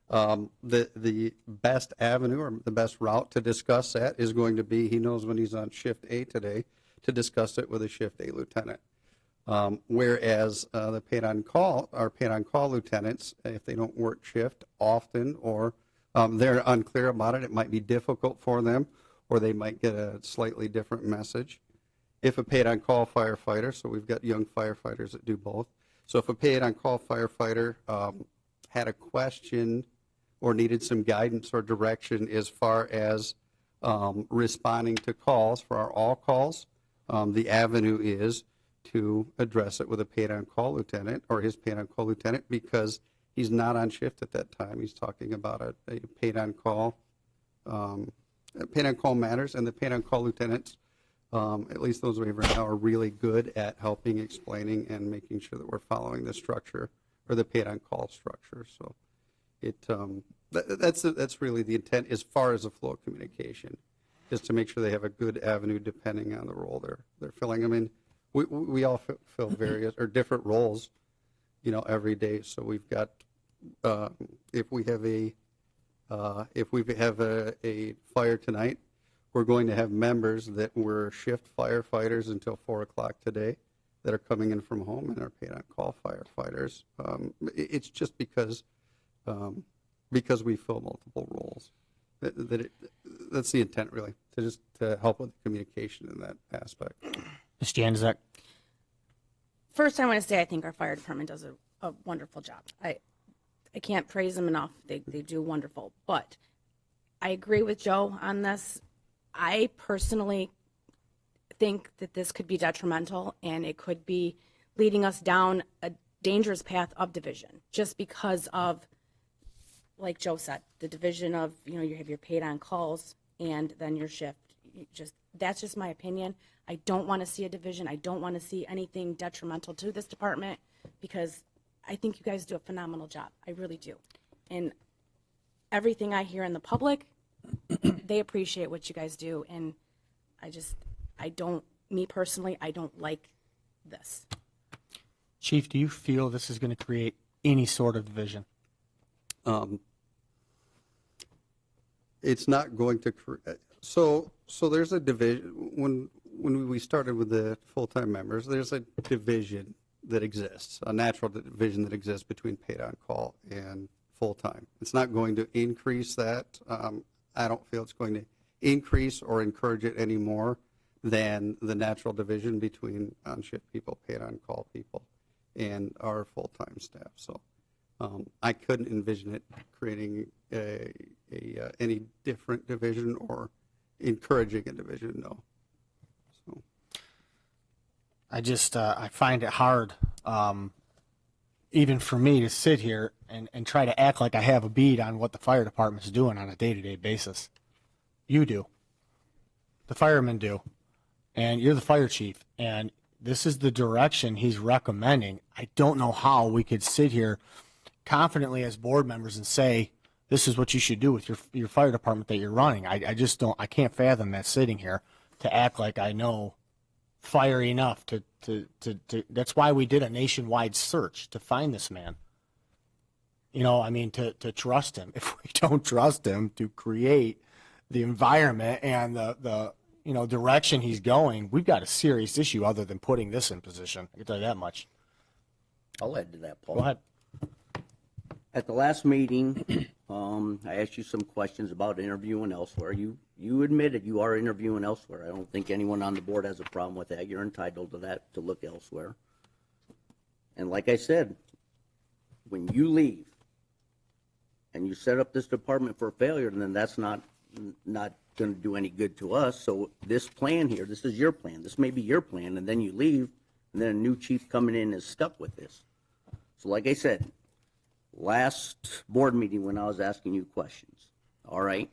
Speaker 10: The best avenue or the best route to discuss that is going to be, he knows when he's on shift A today, to discuss it with a shift A lieutenant. Whereas the paid on call lieutenants, if they don't work shift often or they're unclear about it, it might be difficult for them, or they might get a slightly different message. If a paid on call firefighter, so we've got young firefighters that do both. So if a paid on call firefighter had a question or needed some guidance or direction as far as responding to calls for our all calls, the avenue is to address it with a paid-on-call lieutenant or his paid-on-call lieutenant, because he's not on shift at that time. He's talking about a paid-on-call matters, and the paid-on-call lieutenants, at least those we have right now, are really good at helping, explaining, and making sure that we're following the structure or the paid-on-call structure. So that's really the intent as far as the flow of communication, is to make sure they have a good avenue depending on the role they're filling. I mean, we all fill various or different roles, every day. So we've got if we have a fire tonight, we're going to have members that were shift firefighters until 4 o'clock today that are coming in from home and are paid on call firefighters. It's just because we fill multiple roles. That's the intent, really, to help with communication in that aspect.
Speaker 13: Ms. Janczak. First, I want to say I think our fire department does a wonderful job. I can't praise them enough. They do wonderful. But I agree with Joe on this. I personally think that this could be detrimental, and it could be leading us down a dangerous path of division, just because of, like Joe said, the division of, you have your paid on calls and then your shift. That's just my opinion. I don't want to see a division. I don't want to see anything detrimental to this department, because I think you guys do a phenomenal job. I really do. And everything I hear in the public, they appreciate what you guys do. And me personally, I don't like this.
Speaker 1: Chief, do you feel this is going to create any sort of division?
Speaker 10: It's not going to So there's a division, when we started with the full-time members, there's a division that exists, a natural division that exists between paid on call and full-time. It's not going to increase that. I don't feel it's going to increase or encourage it any more than the natural division between on-shift people, paid on call people, and our full-time staff. So I couldn't envision it creating any different division or encouraging a division, no. So
Speaker 1: I find it hard, even for me to sit here and try to act like I have a bead on what the fire department's doing on a day-to-day basis. You do. The firemen do. And you're the fire chief. And this is the direction he's recommending. I don't know how we could sit here confidently as board members and say, this is what you should do with your fire department that you're running. I just don't, I can't fathom that sitting here to act like I know fire enough to that's why we did a nationwide search to find this man. You know, I mean, to trust him. If we don't trust him to create the environment and the direction he's going, we've got a serious issue other than putting this in position. I can tell you that much.
Speaker 14: I'll add to that, Paul.
Speaker 1: Go ahead.
Speaker 14: At the last meeting, I asked you some questions about interviewing elsewhere. You admitted you are interviewing elsewhere. I don't think anyone on the board has a problem with that. You're entitled to that, to look elsewhere. And like I said, when you leave and you set up this department for failure, then that's not going to do any good to us. So this plan here, this is your plan. This may be your plan, and then you leave, and then a new chief coming in is stuck with this. So like I said, last board meeting when I was asking you questions, all right,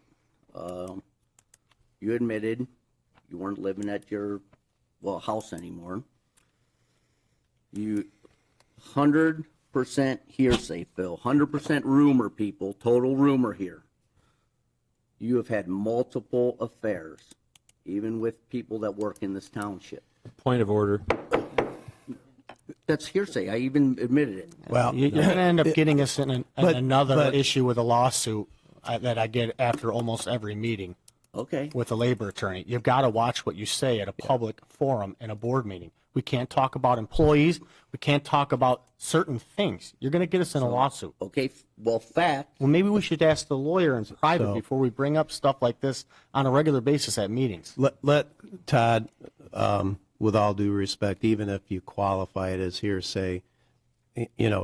Speaker 14: you admitted you weren't living at your, house anymore. You 100% hearsay, Phil, 100% rumor, people, total rumor here. You have had multiple affairs, even with people that work in this township.
Speaker 3: Point of order.
Speaker 14: That's hearsay. I even admitted it.
Speaker 1: Well, you're going to end up getting us in another issue with a lawsuit that I get after almost every meeting.
Speaker 14: Okay.
Speaker 1: With a labor attorney. You've got to watch what you say at a public forum in a board meeting. We can't talk about employees. We can't talk about certain things. You're going to get us in a lawsuit.
Speaker 14: Okay, well, fact.
Speaker 1: Well, maybe we should ask the lawyer in private before we bring up stuff like this on a regular basis at meetings.
Speaker 6: Let Todd, with all due respect, even if you qualify it as hearsay,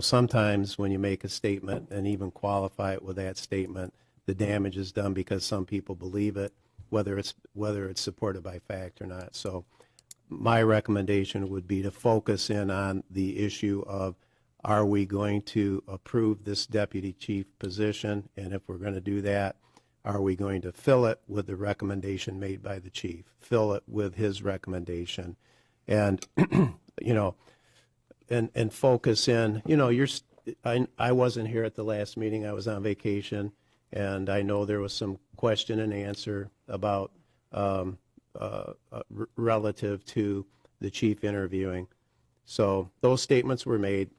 Speaker 6: sometimes when you make a statement and even qualify it with that statement, the damage is done because some people believe it, whether it's supported by fact or not. So my recommendation would be to focus in on the issue of, are we going to approve this deputy chief position? And if we're going to do that, are we going to fill it with the recommendation made by the chief? Fill it with his recommendation. And, and focus in, I wasn't here at the last meeting. I was on vacation. And I know there was some question and answer about relative to the chief interviewing. So those statements were made.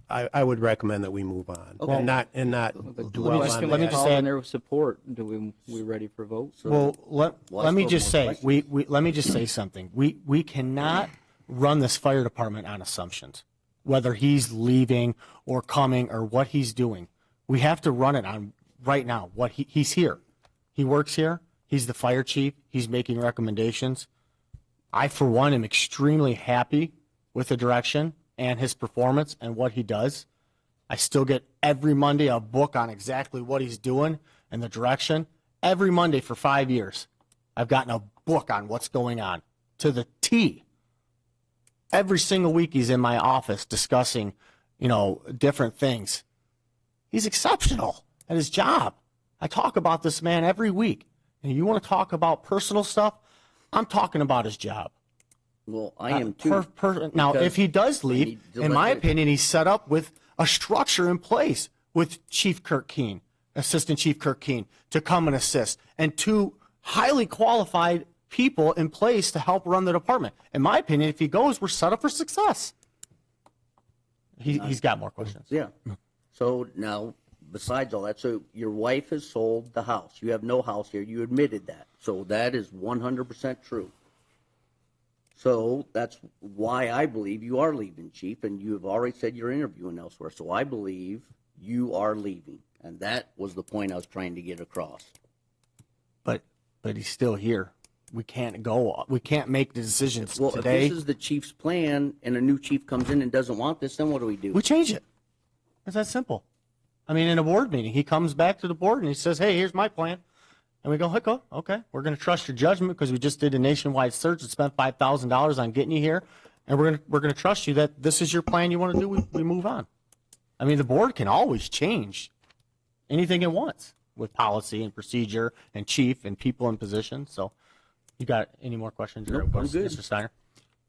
Speaker 6: I would recommend that we move on.
Speaker 14: Okay.
Speaker 6: and not dwell on that.
Speaker 12: Let me just add there was support. Do we ready for vote?
Speaker 1: So, let me just say let me just say something. We cannot run this fire department on assumptions, whether he's leaving or coming or what he's doing. We have to run it on right now. What he's here, he works here. He's the fire chief. He's making recommendations. I, for one, am extremely happy with the direction and his performance and what he does. I still get every Monday a book on exactly what he's doing and the direction. Every Monday for 5 years, I've gotten a book on what's going on to the T. Every single week he's in my office discussing, different things. He's exceptional at his job. I talk about this man every week. And you want to talk about personal stuff? I'm talking about his job.
Speaker 14: Well, I am too.
Speaker 1: Now, if he does leave, in my opinion, he's set up with a structure in place with Chief Kirk Keene, Assistant Chief Kirk Keene, to come and assist, and two highly qualified people in place to help run the department. In my opinion, if he goes, we're set up for success. He's got more questions.
Speaker 14: Yeah. So now besides all that, so your wife has sold the house. You have no house here. You admitted that. So that is 100% true. So that's why I believe you are leaving, Chief, and you have already said you're interviewing elsewhere. So I believe you are leaving, and that was the point I was trying to get across.
Speaker 1: But he's still here. We can't go. We can't make the decisions
Speaker 14: Well,
Speaker 1: today.
Speaker 14: if this is the chief's plan and a new chief comes in and doesn't want this, then what do we do?
Speaker 1: We change it. It's that simple. I mean, in a board meeting, he comes back to the board and he says, "Hey, here's my plan," and we go, "Okay, we're going to trust your judgment because we just did a nationwide search and spent $5,000 on getting you here, and we're going to trust you that this is your plan you want to do." We move on. I mean, the board can always change anything it wants with policy and procedure and chief and people in position. So, you got any more questions?
Speaker 14: Nope, I'm good.
Speaker 1: Mr. Steiner.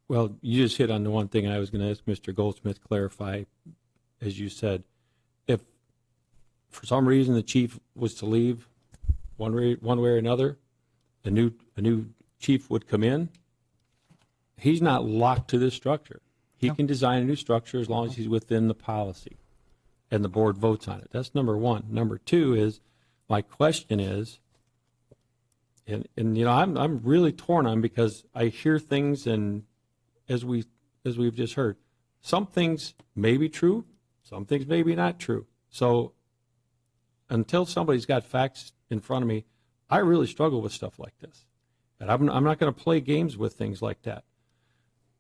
Speaker 3: Well, you just hit on the one thing I was going to ask Mr. Goldsmith clarify. As you said, if for some reason the chief was to leave one way or another, a new chief would come in. He's not locked to this structure. He can design a new structure as long as he's within the policy and the board votes on it. That's number one. Number two is, my question is, and you know, I'm really torn on, because I hear things, and as we've just heard, some things may be true, some things may be not true. So until somebody's got facts in front of me, I really struggle with stuff like this. And I'm not going to play games with things like that.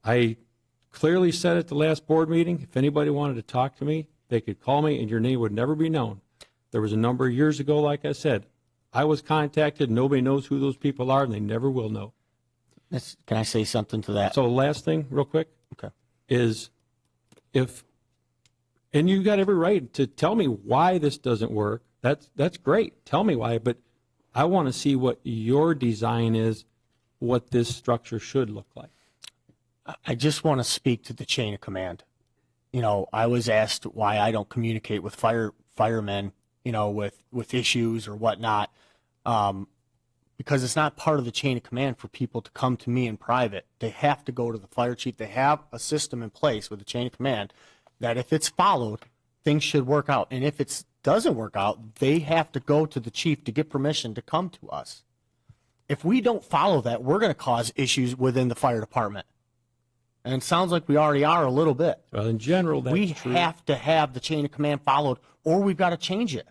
Speaker 3: I clearly said at the last board meeting, if anybody wanted to talk to me, they could call me and your name would never be known. There was a number of years ago, like I said, I was contacted. Nobody knows who those people are, and they never will know.
Speaker 1: Can I say something to that?
Speaker 3: So last thing, real quick,
Speaker 1: Okay.
Speaker 3: is and you got every right to tell me why this doesn't work. That's great. Tell me why, but I want to see what your design is, what this structure should look like.
Speaker 1: I just want to speak to the chain of command. You know, I was asked why I don't communicate with firemen, you know, with issues or whatnot, because it's not part of the chain of command for people to come to me in private. They have to go to the fire chief. They have a system in place with the chain of command that if it's followed, things should work out. And if it doesn't work out, they have to go to the chief to get permission to come to us. If we don't follow that, we're going to cause issues within the fire department. And it sounds like we already are a little bit.
Speaker 3: Well, in general, that's
Speaker 1: we
Speaker 3: true.
Speaker 1: have to have the chain of command followed, or we've got to change it.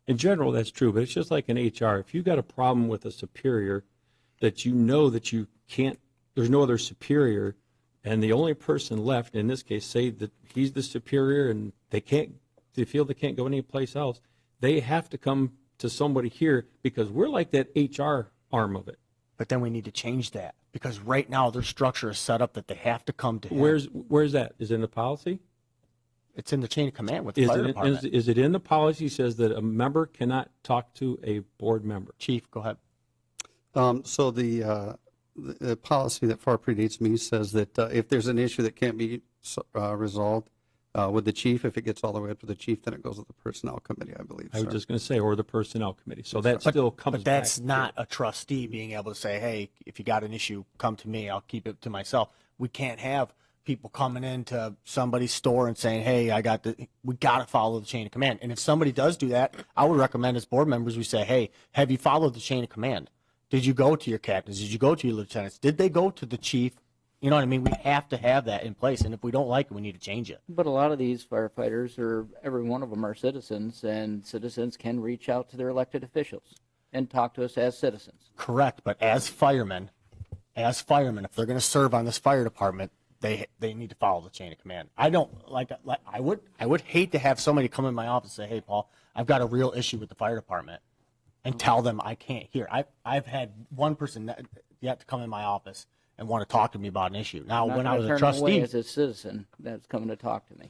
Speaker 3: In general, that's true, but it's just like in HR. If you've got a problem with a superior that you know that you can't, there's no other superior, and the only person left, in this case, say that he's the superior and they feel they can't go anyplace else, they have to come to somebody here because we're like that HR arm of it.
Speaker 1: But then we need to change that because right now their structure is set up that they have to come to him.
Speaker 3: Where's that? Is it in the policy?
Speaker 1: It's in the chain of command with the fire department.
Speaker 3: Is it in the policy says that a member cannot talk to a board member?
Speaker 1: Chief, go ahead.
Speaker 10: So the policy that far predates me says that if there's an issue that can't be resolved with the chief, if it gets all the way up to the chief, then it goes to the personnel committee, I believe.
Speaker 3: I was just going to say, or the personnel committee. So that still comes back.
Speaker 1: But that's not a trustee being able to say, hey, if you got an issue, come to me. I'll keep it to myself. We can't have people coming into somebody's store and saying, hey, we got to follow the chain of command. And if somebody does do that, I would recommend as board members, we say, hey, have you followed the chain of command? Did you go to your captains? Did you go to your lieutenants? Did they go to the chief? You know what I mean? We have to have that in place. And if we don't like it, we need to change it.
Speaker 12: But a lot of these firefighters, every one of them are citizens, and citizens can reach out to their elected officials and talk to us as citizens.
Speaker 1: Correct. But as firemen, if they're going to serve on this fire department, they need to follow the chain of command. I don't I would hate to have somebody come in my office and say, hey, Paul, I've got a real issue with the fire department, and tell them I can't hear. I've had one person yet to come in my office and want to talk to me about an issue. Now, when I was a trustee,
Speaker 12: away as a citizen that's coming to talk to me.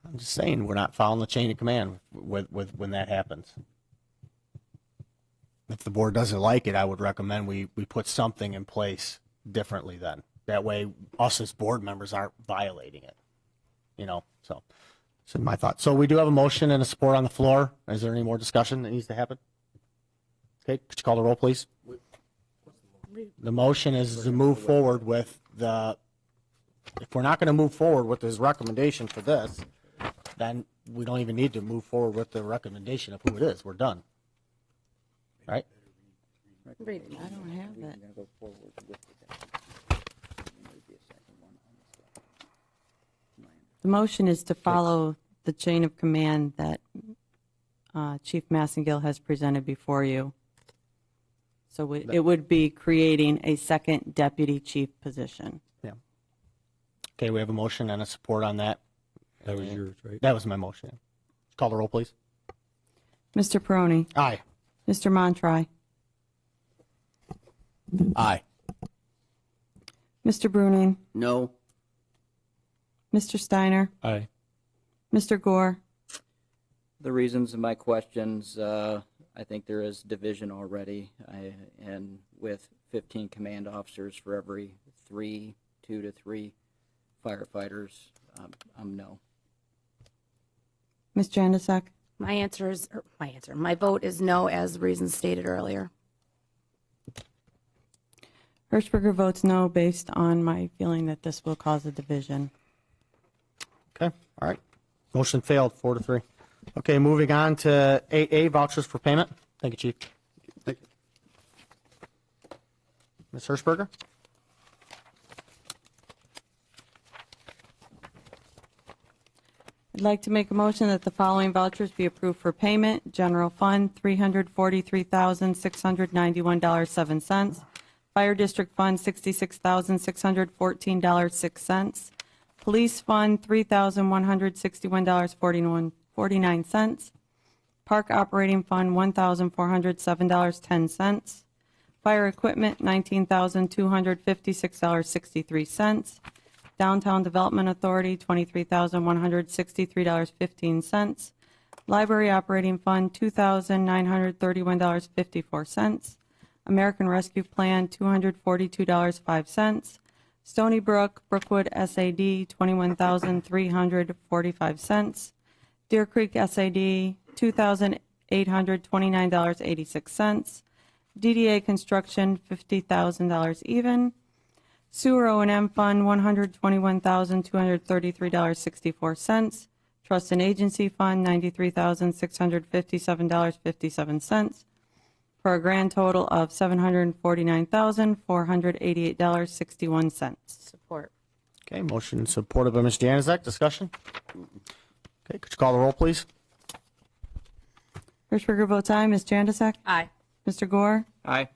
Speaker 1: I'm just saying we're not following the chain of command with when that happens. If the board doesn't like it, I would recommend we put something in place differently then. That way, us as board members aren't violating it. You know, so my thought. So we do have a motion and a support on the floor. Is there any more discussion that needs to happen? Okay, could you call the roll, please? The motion is to move forward with if we're not going to move forward with his recommendation for this, then we don't even need to move forward with the recommendation of who it is. We're done. Right?
Speaker 13: Read it.
Speaker 4: I don't have it. The motion is to follow the chain of command that Chief Massengill has presented before you. So it would be creating a second deputy chief position.
Speaker 1: Yeah. Okay, we have a motion and a support on that.
Speaker 3: That was yours, right?
Speaker 1: That was my motion. Call the roll, please.
Speaker 4: Mr. Peroni.
Speaker 1: Aye.
Speaker 4: Mr. Montry.
Speaker 6: Aye.
Speaker 4: Mr. Bruning.
Speaker 14: No.
Speaker 4: Mr. Steiner.
Speaker 3: Aye.
Speaker 4: Mr. Gore.
Speaker 12: The reasons of my questions, I think there is division already, and with 15 command officers for every 2 to 3 firefighters, I'm no.
Speaker 4: Ms. Jandasek.
Speaker 13: My vote is no, as the reasons stated earlier.
Speaker 4: Hirschberger votes no based on my feeling that this will cause a division.
Speaker 1: Okay, all right. Motion failed, 4-3. Okay, moving on to 8A, vouchers for payment. Thank you, Chief.
Speaker 10: Thank you.
Speaker 1: Ms. Hirschberger?
Speaker 4: I'd like to make a motion that the following vouchers be approved for payment. General Fund, $343,691.07. Fire District Fund, $66,614.06. Police Fund, $3,161.49. Park Operating Fund, $1,407.10. Fire Equipment, $19,256.63. Downtown Development Authority, $23,163.15. Library Operating Fund, $2,931.54. American Rescue Plan, $242.05. Stony Brook, Brookwood SAD, $21,345. Deer Creek SAD, $2,829.86. DDA Construction, $50,000 even. Sewer O&M Fund, $121,233.64. Trust and Agency Fund, $93,657.57. For a grand total of $749,488.61.
Speaker 13: Support.
Speaker 1: Okay, motion supported by Ms. Janaszek. Discussion? Okay, could you call the roll, please?
Speaker 4: Hirschberger votes aye. Ms. Jandasek?
Speaker 13: Aye.
Speaker 4: Mr. Gore?
Speaker 12: Aye.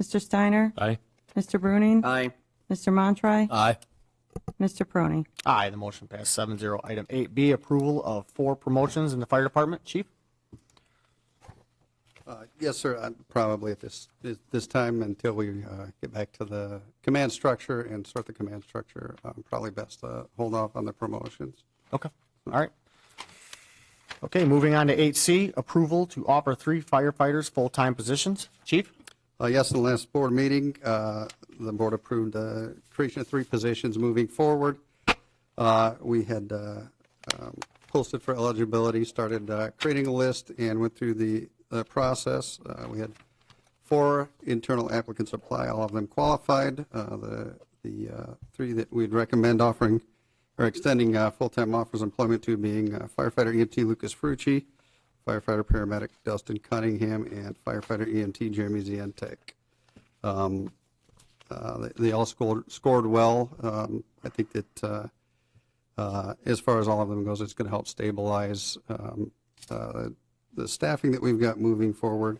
Speaker 4: Mr. Steiner?
Speaker 3: Aye.
Speaker 4: Mr. Bruning?
Speaker 14: Aye.
Speaker 4: Mr. Montry?
Speaker 6: Aye.
Speaker 4: Mr. Peroni?
Speaker 1: Aye, the motion passed 7-0. Item 8B, approval of 4 promotions in the fire department. Chief?
Speaker 10: Yes, sir. Probably at this time, until we get back to the command structure and start the command structure, probably best to hold off on the promotions.
Speaker 1: Okay, all right. Okay, moving on to 8C, approval to offer 3 firefighters full-time positions. Chief?
Speaker 10: Yes, in the last board meeting, the board approved the creation of 3 positions moving forward. We had posted for eligibility, started creating a list, and went through the process. We had 4 internal applicants apply, all of them qualified. The 3 that we'd recommend offering or extending full-time offers of employment to being firefighter EMT Lucas Frucci, firefighter paramedic Dustin Cunningham, and firefighter EMT Jeremy Zientek. They all scored well. I think that as far as all of them goes, it's going to help stabilize the staffing that we've got moving forward.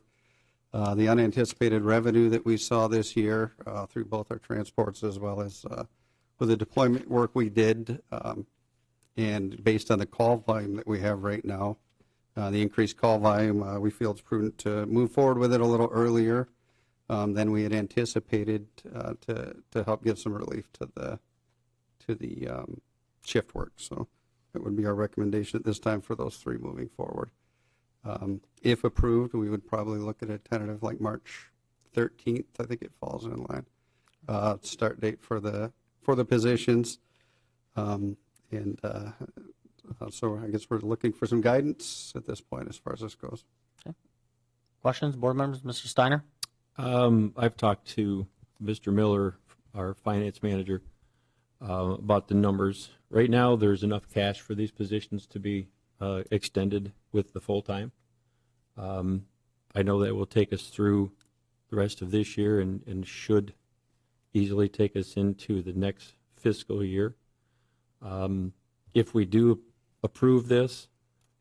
Speaker 10: The unanticipated revenue that we saw this year through both our transports as well as with the deployment work we did, and based on the call volume that we have right now, the increased call volume, we feel it's prudent to move forward with it a little earlier than we had anticipated to help give some relief to the shift work. So that would be our recommendation at this time for those 3 moving forward. If approved, we would probably look at a tentative like March 13th. I think it falls in line. Start date for the positions, so I guess we're looking for some guidance at this point as far as this goes.
Speaker 1: Okay. Questions, board members? Mr. Steiner?
Speaker 3: I've talked to Mr. Miller, our finance manager, about the numbers. Right now, there's enough cash for these positions to be extended with the full-time. I know that will take us through the rest of this year and should easily take us into the next fiscal year. If we do approve this,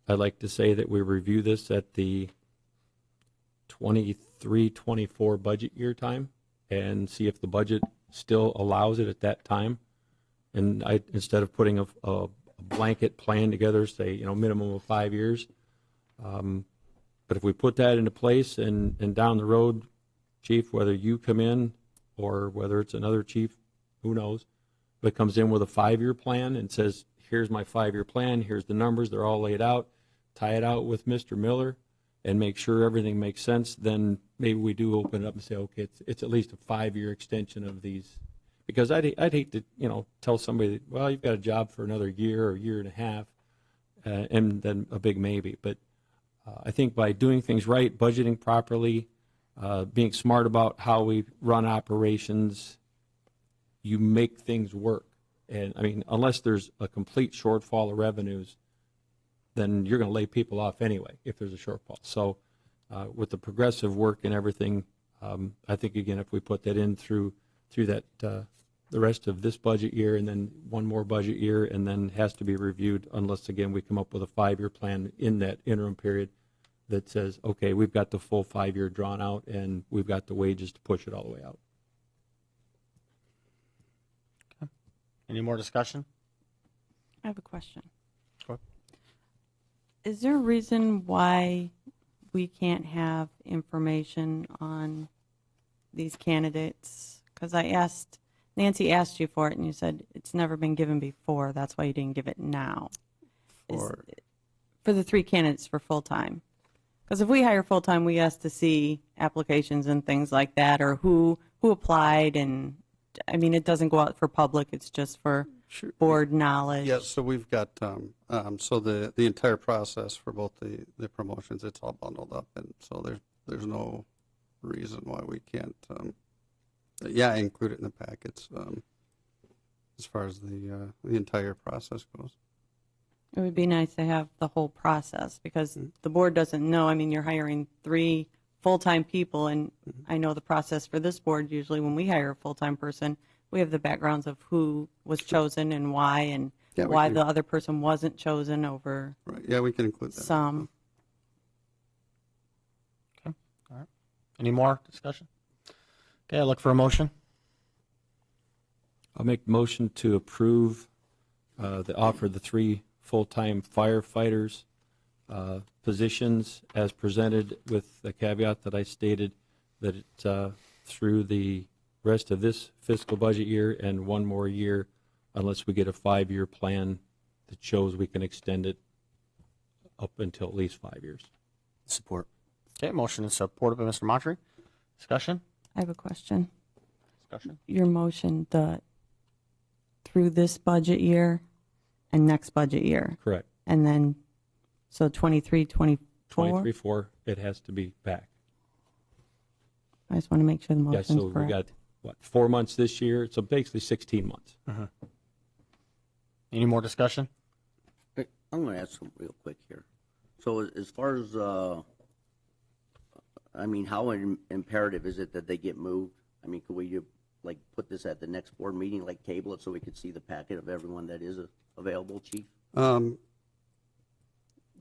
Speaker 3: I'd like to say that we review this at the 23-24 budget year time and see if the budget still allows it at that time. And instead of putting a blanket plan together, say, minimum of 5 years. But if we put that into place and down the road, Chief, whether you come in or whether it's another chief, who knows, but comes in with a 5-year plan and says, here's my 5-year plan, here's the numbers, they're all laid out, tie it out with Mr. Miller and make sure everything makes sense, then maybe we do open it up and say, okay, it's at least a 5-year extension of these. Because I'd hate to, tell somebody, well, you've got a job for another year or year and a half, and then a big maybe. But I think by doing things right, budgeting properly, being smart about how we run operations, you make things work. And I mean, unless there's a complete shortfall of revenues, then you're going to lay people off anyway if there's a shortfall. So with the progressive work and everything, I think, again, if we put that in through that the rest of this budget year and then one more budget year and then has to be reviewed unless, again, we come up with a 5-year plan in that interim period that says, okay, we've got the full 5-year drawn out and we've got the wages to push it all the way out.
Speaker 1: Okay. Any more discussion?
Speaker 4: I have a question.
Speaker 1: Go ahead.
Speaker 4: Is there a reason why we can't have information on these candidates? Because Nancy asked you for it, and you said it's never been given before. That's why you didn't give it now. For the 3 candidates for full-time. Because if we hire full-time, we ask to see applications and things like that, or who applied, and, I mean, it doesn't go out for public. It's just for board knowledge.
Speaker 10: Yes, so we've got, so the entire process for both the promotions, it's all bundled up, and so there's no reason why we can't, include it in the packets as far as the entire process goes.
Speaker 4: It would be nice to have the whole process because the board doesn't know. I mean, you're hiring 3 full-time people, and I know the process for this board. Usually when we hire a full-time person, we have the backgrounds of who was chosen and why, and why the other person wasn't chosen over
Speaker 10: Right. Yeah, we can include that.
Speaker 4: some.
Speaker 1: Okay. All right. Any more discussion? Okay, I look for a motion.
Speaker 3: I'll make the motion to approve the offer of the 3 full-time firefighters positions as presented, with the caveat that I stated that it, through the rest of this fiscal budget year and one more year, unless we get a 5-year plan that shows we can extend it up until at least 5 years.
Speaker 11: Support.
Speaker 1: Okay, motion is supported by Mr. Montry. Discussion?
Speaker 4: I have a question.
Speaker 1: Discussion?
Speaker 4: Your motion, through this budget year and next budget year.
Speaker 3: Correct.
Speaker 4: And then, so 23, 24?
Speaker 3: 23-4, it has to be back.
Speaker 4: I just want to make sure the
Speaker 3: Yeah,
Speaker 4: motion's
Speaker 3: so
Speaker 4: correct.
Speaker 3: we got, 4 months this year, so basically 16 months.
Speaker 1: Any more discussion?
Speaker 14: Hey, I'm going to ask something real quick here. So as far as, how imperative is it that they get moved? I mean, could we put this at the next board meeting, table it so we could see the packet of everyone that is available, Chief?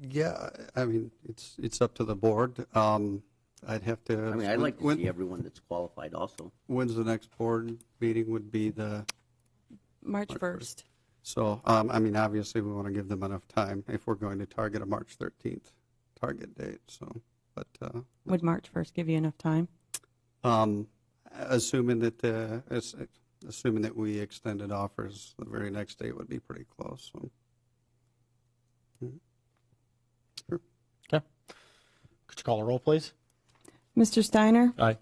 Speaker 10: Yeah, I mean, it's up to the board. I'd have to.
Speaker 14: I'd like to see everyone that's qualified also.
Speaker 10: When's the next board meeting? Would be the
Speaker 4: March 1st.
Speaker 10: So, obviously, we want to give them enough time if we're going to target a March 13th target date. So, but
Speaker 4: Would March 1st give you enough time?
Speaker 10: assuming that we extended offers, the very next day would be pretty close. So. Sure.
Speaker 1: Okay. Could you call a roll, please?
Speaker 4: Mr. Steiner?
Speaker 3: Aye.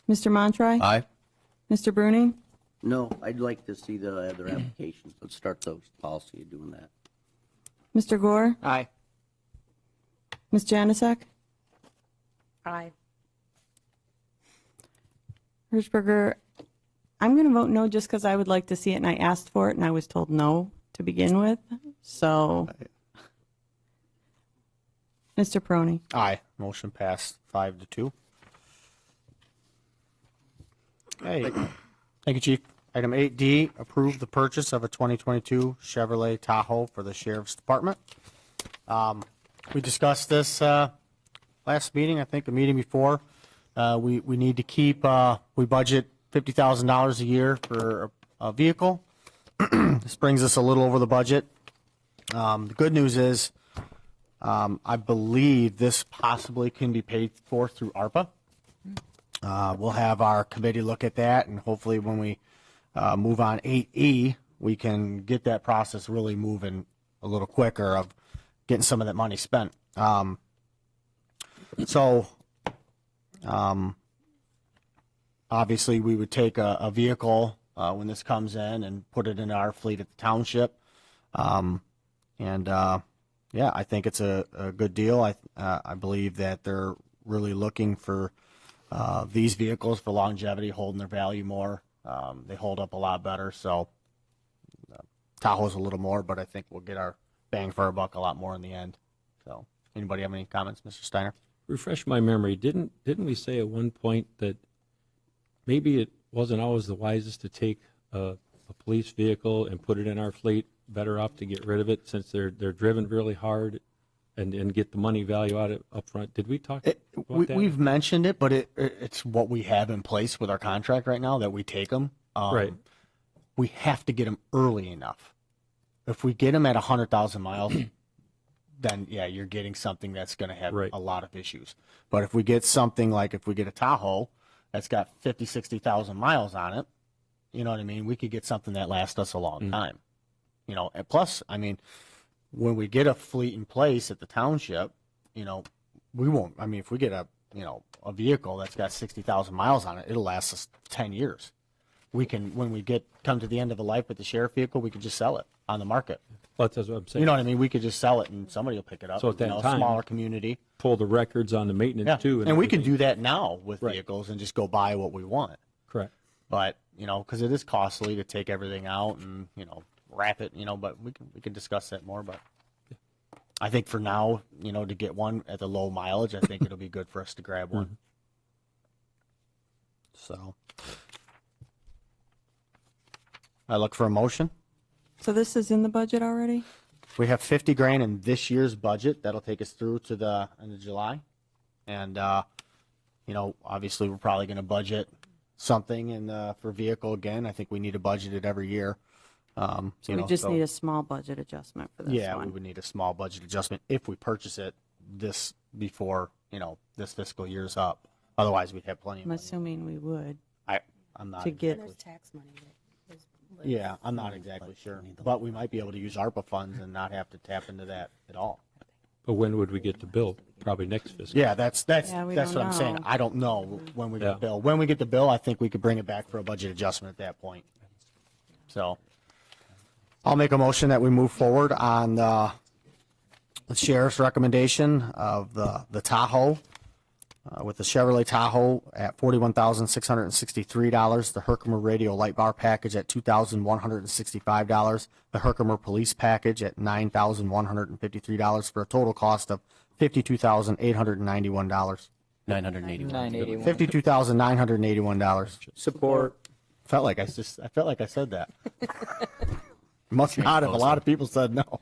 Speaker 4: Mr. Montry?
Speaker 11: Aye.
Speaker 4: Mr. Bruning?
Speaker 14: No, I'd like to see the other applications. Let's start the policy of doing that.
Speaker 4: Mr. Gore?
Speaker 12: Aye.
Speaker 4: Ms. Janasek?
Speaker 13: Aye.
Speaker 4: Hirschberger, I'm going to vote no just because I would like to see it, and I asked for it, and I was told no to begin with. So Mr. Peroni.
Speaker 1: Aye. Motion passed 5-2. Okay. Thank you, Chief. Item 8D, approve the purchase of a 2022 Chevrolet Tahoe for the Sheriff's Department. We discussed this last meeting, I think the meeting before. We need to keep, we budget $50,000 a year for a vehicle. This brings us a little over the budget. The good news is I believe this possibly can be paid for through ARPA. We'll have our committee look at that, and hopefully when we move on 8E, we can get that process really moving a little quicker of getting some of that money spent. Obviously, we would take a vehicle when this comes in and put it in our fleet at the township. Yeah, I think it's a good deal. I believe that they're really looking for these vehicles for longevity, holding their value more. They hold up a lot better. So Tahoe's a little more, but I think we'll get our bang for our buck a lot more in the end. So anybody have any comments, Mr. Steiner?
Speaker 3: Refresh my memory. Didn't we say at one point that maybe it wasn't always the wisest to take a police vehicle and put it in our fleet? Better off to get rid of it since they're driven really hard and get the money value out of up front. Did we talk about that?
Speaker 1: We've mentioned it, but it's what we have in place with our contract right now that we take them.
Speaker 3: Right.
Speaker 1: We have to get them early enough. If we get them at 100,000 miles, then yeah, you're getting something that's going to have a lot of issues. But if we get something like if we get a Tahoe that's got 50, 60,000 miles on it, you know what I mean? We could get something that lasts us a long time. You know, and plus, I mean, when we get a fleet in place at the township, you know, we won't. I mean, if we get a vehicle that's got 60,000 miles on it, it'll last us 10 years. We can, when we come to the end of the life with the sheriff vehicle, we can just sell it on the market.
Speaker 3: That's what I'm saying.
Speaker 1: You know what I mean? We could just sell it and somebody will pick it up.
Speaker 3: So at that time,
Speaker 1: smaller community.
Speaker 3: Pull the records on the maintenance too.
Speaker 1: And we can do that now with vehicles and just go buy what we want.
Speaker 3: Correct.
Speaker 1: But, you know, because it is costly to take everything out and, you know, wrap it, you know, but we can discuss that more. But I think for now, you know, to get one at the low mileage, I think it'll be good for us to grab one. So I look for a motion.
Speaker 4: So this is in the budget already?
Speaker 1: We have $50,000 in this year's budget. That'll take us through to the end of July. And, you know, obviously we're probably going to budget something for vehicle again. I think we need to budget it every year.
Speaker 4: So we just need a small budget adjustment for this one.
Speaker 1: Yeah, we would need a small budget adjustment if we purchase it this before, you know, this fiscal year's up. Otherwise, we'd have plenty of
Speaker 4: I'm
Speaker 1: money.
Speaker 4: assuming we would.
Speaker 1: I'm not
Speaker 4: to get
Speaker 13: There's tax money.
Speaker 1: Yeah, I'm not exactly sure. But we might be able to use ARPA funds and not have to tap into that at all.
Speaker 3: But when would we get the bill? Probably next fiscal.
Speaker 1: Yeah, that's
Speaker 4: Yeah, we
Speaker 1: what
Speaker 4: don't
Speaker 1: I'm saying.
Speaker 4: know.
Speaker 1: I don't know when we get the bill. When we get the bill, I think we could bring it back for a budget adjustment at that point. So I'll make a motion that we move forward on the sheriff's recommendation of the Tahoe, with the Chevrolet Tahoe at $41,663, the Herkimer Radio Light Bar Package at $2,165, the Herkimer Police Package at $9,153 for a total cost of $52,891.
Speaker 11: $981.
Speaker 1: $52,981.
Speaker 12: Support.
Speaker 1: I felt like I said that. Must not have. A lot of people said no.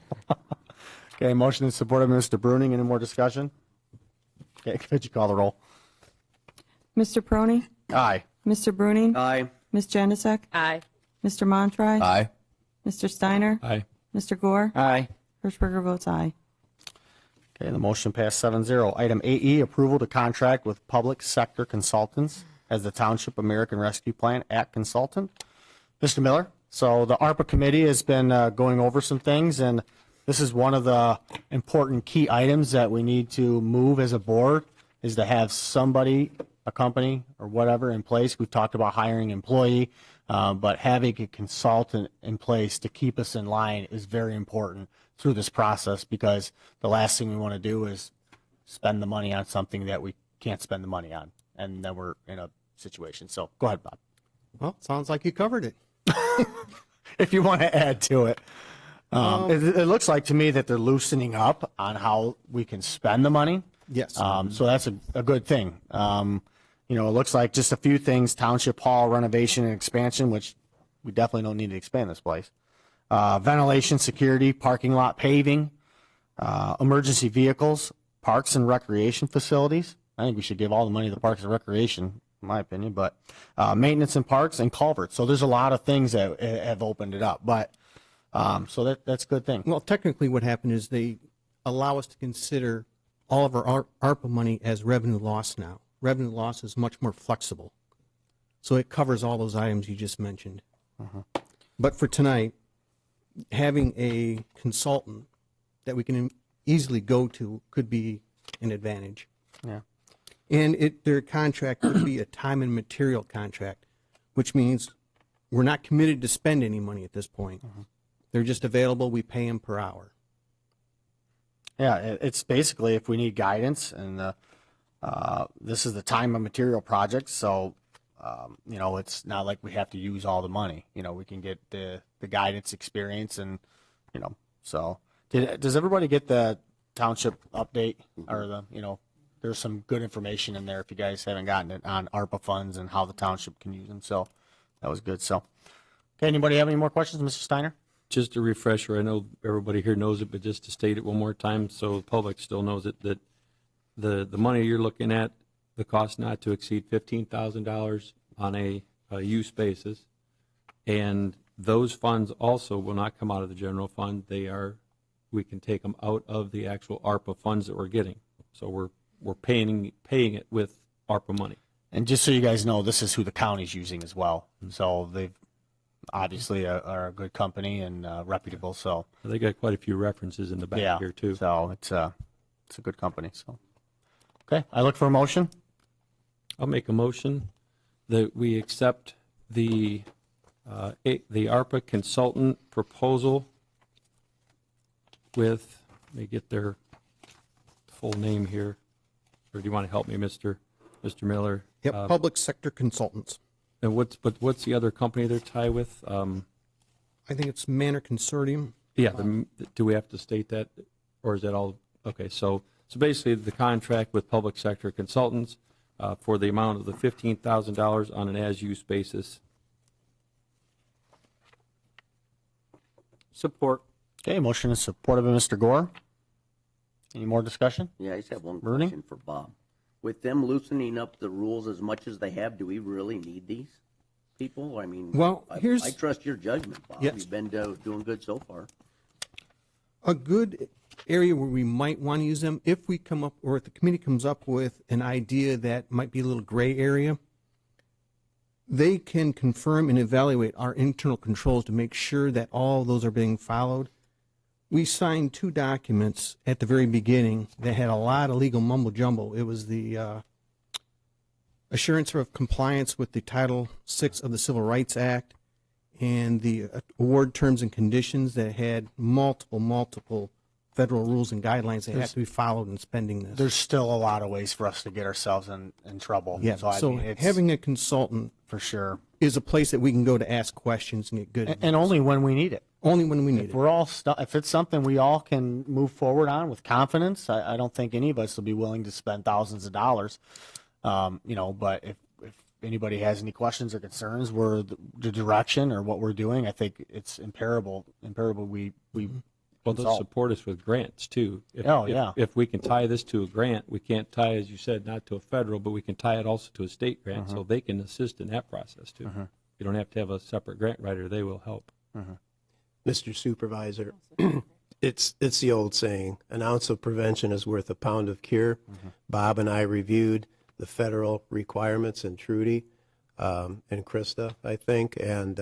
Speaker 1: Okay, motion is supported by Mr. Bruning. Any more discussion? Okay, could you call the roll?
Speaker 4: Mr. Peroni?
Speaker 1: Aye.
Speaker 4: Mr. Bruning?
Speaker 14: Aye.
Speaker 4: Ms. Janusik?
Speaker 13: Aye.
Speaker 4: Mr. Montry?
Speaker 11: Aye.
Speaker 4: Mr. Steiner?
Speaker 3: Aye.
Speaker 4: Mr. Gore?
Speaker 12: Aye.
Speaker 4: Hirschberger votes aye.
Speaker 1: Okay, the motion passed 7-0. Item 8E, approval to contract with public sector consultants as the Township American Rescue Plan Act consultant. Mr. Miller, so the ARPA committee has been going over some things, and this is one of the important key items that we need to move as a board, is to have somebody, a company or whatever in place. We've talked about hiring an employee, but having a consultant in place to keep us in line is very important through this process, because the last thing we want to do is spend the money on something that we can't spend the money on, and then we're in a situation. So go ahead, Bob.
Speaker 6: Well, sounds like you covered it.
Speaker 1: If you want to add to it. It looks like to me that they're loosening up on how we can spend the money.
Speaker 6: Yes.
Speaker 1: So that's a good thing. It looks like just a few things: township hall renovation and expansion, which we definitely don't need to expand this place. Ventilation, security, parking lot paving, emergency vehicles, parks and recreation facilities. I think we should give all the money to parks and recreation, in my opinion. But maintenance and parks and culverts. So there's a lot of things that have opened it up. But so that's a good thing.
Speaker 15: Well, technically what happened is they allow us to consider all of our ARPA money as revenue loss now. Revenue loss is much more flexible. So it covers all those items you just mentioned. But for tonight, having a consultant that we can easily go to could be an advantage.
Speaker 1: Yeah.
Speaker 15: And their contract would be a time and material contract, which means we're not committed to spend any money at this point. They're just available. We pay them per hour.
Speaker 1: Yeah, it's basically if we need guidance, and this is the time and material project, so it's not like we have to use all the money. We can get the guidance experience, and so does everybody get the township update or there's some good information in there if you guys haven't gotten it on ARPA funds and how the township can use them. So that was good. So, okay, anybody have any more questions, Mr. Steiner?
Speaker 3: Just a refresher, I know everybody here knows it, but just to state it one more time so the public still knows it, that the money you're looking at, the cost not to exceed $15,000 on a use basis, and those funds also will not come out of the general fund. We can take them out of the actual ARPA funds that we're getting. So we're paying it with ARPA money.
Speaker 1: And just so you guys know, this is who the county's using as well. So they've obviously are a good company and reputable. So
Speaker 3: they got quite a few references in the back here too.
Speaker 1: So it's a good company. So okay, I look for a motion.
Speaker 3: I'll make a motion that we accept the ARPA consultant proposal with, let me get their full name here. Or do you want to help me, Mr. Miller?
Speaker 15: Yep, public sector consultants.
Speaker 3: And what's the other company they're tied with?
Speaker 15: I think it's Manor Consortium.
Speaker 3: Yeah. Do we have to state that, or is that all? Okay. So basically, the contract with public sector consultants for the amount of the $15,000 on an as-use basis.
Speaker 12: Support.
Speaker 1: Okay, motion is supported by Mr. Gore. Any more discussion?
Speaker 14: Yeah, I just have one
Speaker 1: Bernie?
Speaker 14: question for Bob. With them loosening up the rules as much as they have, do we really need these people? I mean,
Speaker 15: well,
Speaker 14: I trust your judgment, Bob.
Speaker 15: Yes.
Speaker 14: You've been doing good so far.
Speaker 15: A good area where we might want to use them, if we come up, or if the committee comes up with an idea that might be a little gray area, they can confirm and evaluate our internal controls to make sure that all of those are being followed. We signed 2 documents at the very beginning that had a lot of legal mumbo jumbo. It was the assurance of compliance with the Title VI of the Civil Rights Act and the award terms and conditions that had multiple federal rules and guidelines that have to be followed in spending this.
Speaker 1: There's still a lot of ways for us to get ourselves in trouble.
Speaker 15: Yeah, so having a consultant
Speaker 1: for sure
Speaker 15: is a place that we can go to ask questions and get good
Speaker 1: and only when we need it.
Speaker 15: Only when we need it.
Speaker 1: We're all if it's something we all can move forward on with confidence, I don't think any of us will be willing to spend thousands of dollars. But if anybody has any questions or concerns, we're the direction or what we're doing, I think it's imperative we
Speaker 3: Well, they'll support us with grants too. If we can tie this to a grant, we can't tie, as you said, not to a federal, but we can tie it also to a state grant, so they can assist in that process too. You don't have to have a separate grant writer; they will help.
Speaker 6: Mr. Supervisor, it's the old saying, an ounce of prevention is worth a pound of cure. Bob and I reviewed the federal requirements, and Trudy and Krista, I think, and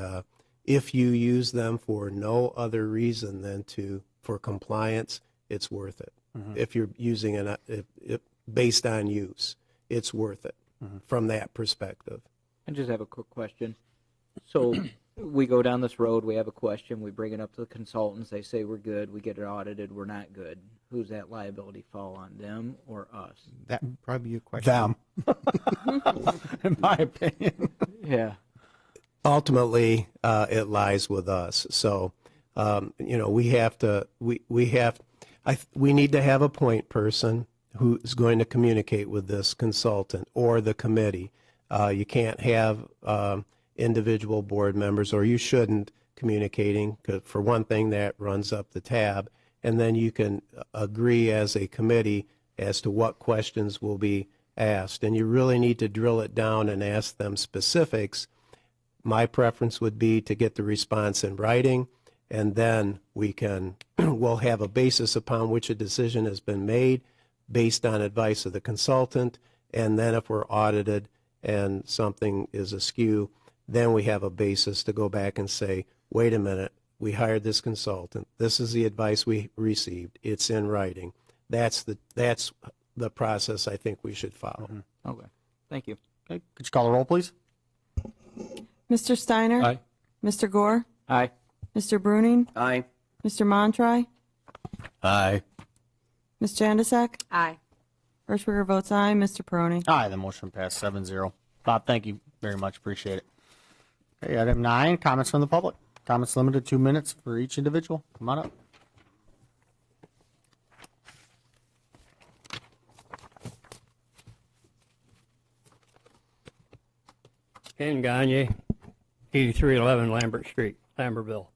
Speaker 6: if you use them for no other reason than for compliance, it's worth it. If you're using it based on use, it's worth it from that perspective.
Speaker 12: I just have a quick question. So we go down this road, we have a question, we bring it up to the consultants, they say we're good, we get it audited, we're not good. Who's that liability fall on, them or us?
Speaker 15: That would probably be a question.
Speaker 1: Them, in my opinion.
Speaker 12: Yeah.
Speaker 6: Ultimately, it lies with us. So We have to, we need to have a point person who is going to communicate with this consultant or the committee. You can't have individual board members, or you shouldn't, communicating, because for one thing, that runs up the tab, and then you can agree as a committee as to what questions will be asked. And you really need to drill it down and ask them specifics. My preference would be to get the response in writing, and then we'll have a basis upon which a decision has been made based on advice of the consultant. And then if we're audited and something is askew, then we have a basis to go back and say, wait a minute, we hired this consultant. This is the advice we received. It's in writing. That's the process I think we should follow.
Speaker 12: Mm-hmm. Okay. Thank you.
Speaker 1: Okay. Could you call the roll, please?
Speaker 4: Mr. Steiner?
Speaker 3: Aye.
Speaker 4: Mr. Gore?
Speaker 12: Aye.
Speaker 4: Mr. Bruning?
Speaker 14: Aye.
Speaker 4: Mr. Montry?
Speaker 6: Aye.
Speaker 4: Ms. Janusik?
Speaker 13: Aye.
Speaker 4: Hirschberger votes aye. Mr. Peroni?
Speaker 1: Aye, the motion passed 7-0. Bob, thank you very much. Appreciate it. Okay, item 9, comments from the public. Comments limited to 2 minutes for each individual. Come on up.
Speaker 16: Ken Gagne, 8311 Lambert Street, Lambertville.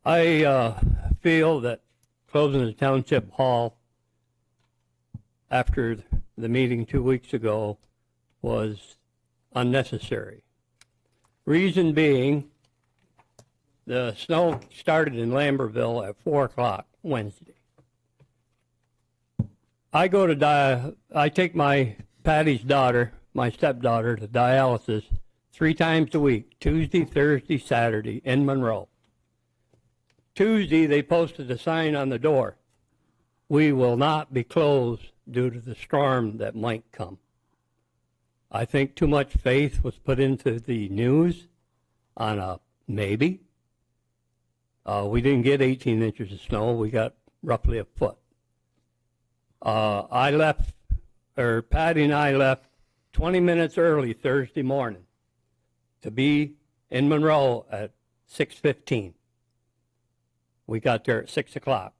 Speaker 16: I feel that closing the township hall after the meeting 2 weeks ago was unnecessary. Reason being, the snow started in Lambertville at 4 o'clock Wednesday. I take my Patty's daughter, my stepdaughter, to dialysis 3 times a week, Tuesday, Thursday, Saturday, in Monroe. Tuesday, they posted a sign on the door, "We will not be closed due to the storm that might come." I think too much faith was put into the news on a maybe. We didn't get 18 inches of snow. We got roughly a foot. Patty and I left 20 minutes early Thursday morning to be in Monroe at 6:15. We got there at 6 o'clock.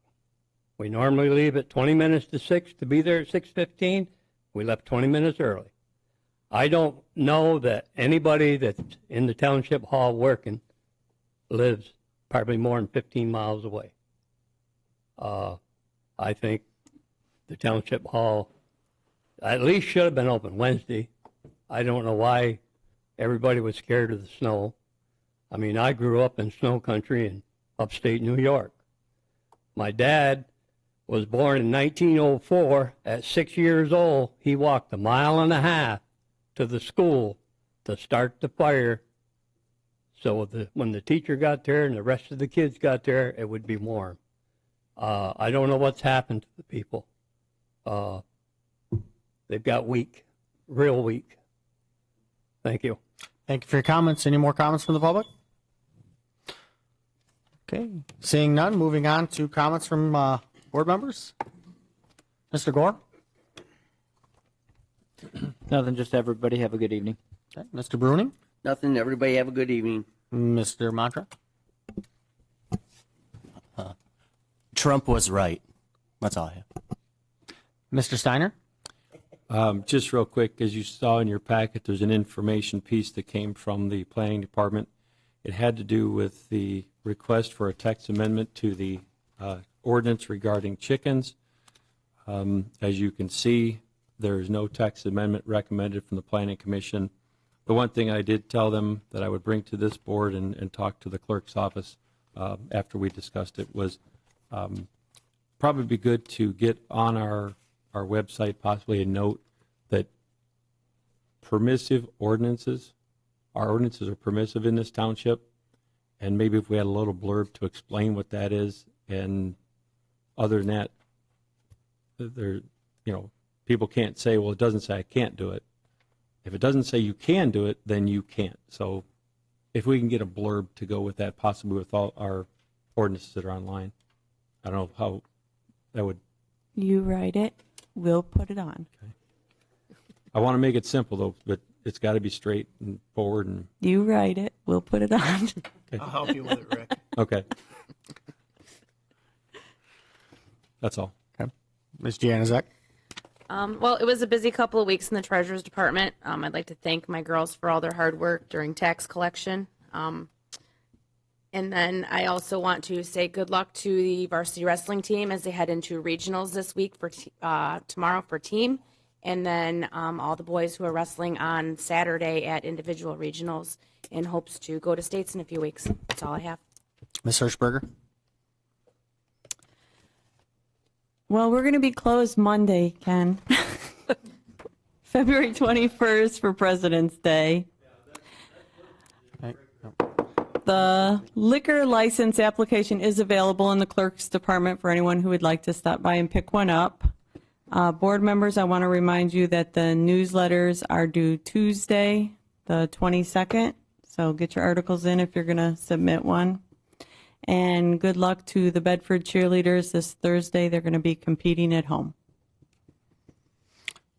Speaker 16: We normally leave at 20 minutes to 6 to be there at 6:15. We left 20 minutes early. I don't know that anybody that's in the township hall working lives probably more than 15 miles away. I think the township hall at least should have been open Wednesday. I don't know why everybody was scared of the snow. I mean, I grew up in snow country in upstate New York. My dad was born in 1904. At 6 years old, he walked 1.5 miles to the school to start the fire, so when the teacher got there and the rest of the kids got there, it would be warm. I don't know what's happened to the people. They've got weak, real weak. Thank you.
Speaker 1: Thank you for your comments. Any more comments from the public? Okay, seeing none, moving on to comments from board members. Mr. Gore?
Speaker 12: Nothing, just everybody have a good evening.
Speaker 1: Okay. Mr. Bruning?
Speaker 14: Nothing. Everybody have a good evening.
Speaker 1: Mr. Mantra?
Speaker 11: Trump was right. That's all I have.
Speaker 1: Mr. Steiner?
Speaker 3: Just real quick, as you saw in your packet, there's an information piece that came from the planning department. It had to do with the request for a text amendment to the ordinance regarding chickens. As you can see, there is no text amendment recommended from the Planning Commission. The one thing I did tell them that I would bring to this board and talk to the clerk's office after we discussed it was probably be good to get on our website possibly a note that permissive ordinances, our ordinances are permissive in this township, and maybe if we had a little blurb to explain what that is, and other than that, there, people can't say, well, it doesn't say I can't do it. If it doesn't say you can do it, then you can't. So if we can get a blurb to go with that, possibly with all our ordinances that are online, I don't know how that would.
Speaker 4: You write it, we'll put it on.
Speaker 3: Okay. I want to make it simple, though, but it's got to be straight and forward. And
Speaker 4: You write it. We'll put it on.
Speaker 6: I'll help you with it, Rick.
Speaker 3: okay, that's all.
Speaker 1: Okay. Ms. Januzak?
Speaker 13: Well, it was a busy couple of weeks in the Treasurer's Department. I'd like to thank my girls for all their hard work during tax collection. And then I also want to say good luck to the varsity wrestling team as they head into regionals this week for tomorrow for team. And then all the boys who are wrestling on Saturday at individual regionals in hopes to go to states in a few weeks. That's all I have.
Speaker 1: Ms. Hirschberger?
Speaker 4: Well, we're going to be closed Monday, Ken. February 21st for President's Day. The liquor license application is available in the clerk's department for anyone who would like to stop by and pick one up. Board members, I want to remind you that the newsletters are due Tuesday, the 22nd. So get your articles in if you're going to submit one. And good luck to the Bedford cheerleaders this Thursday. They're going to be competing at home.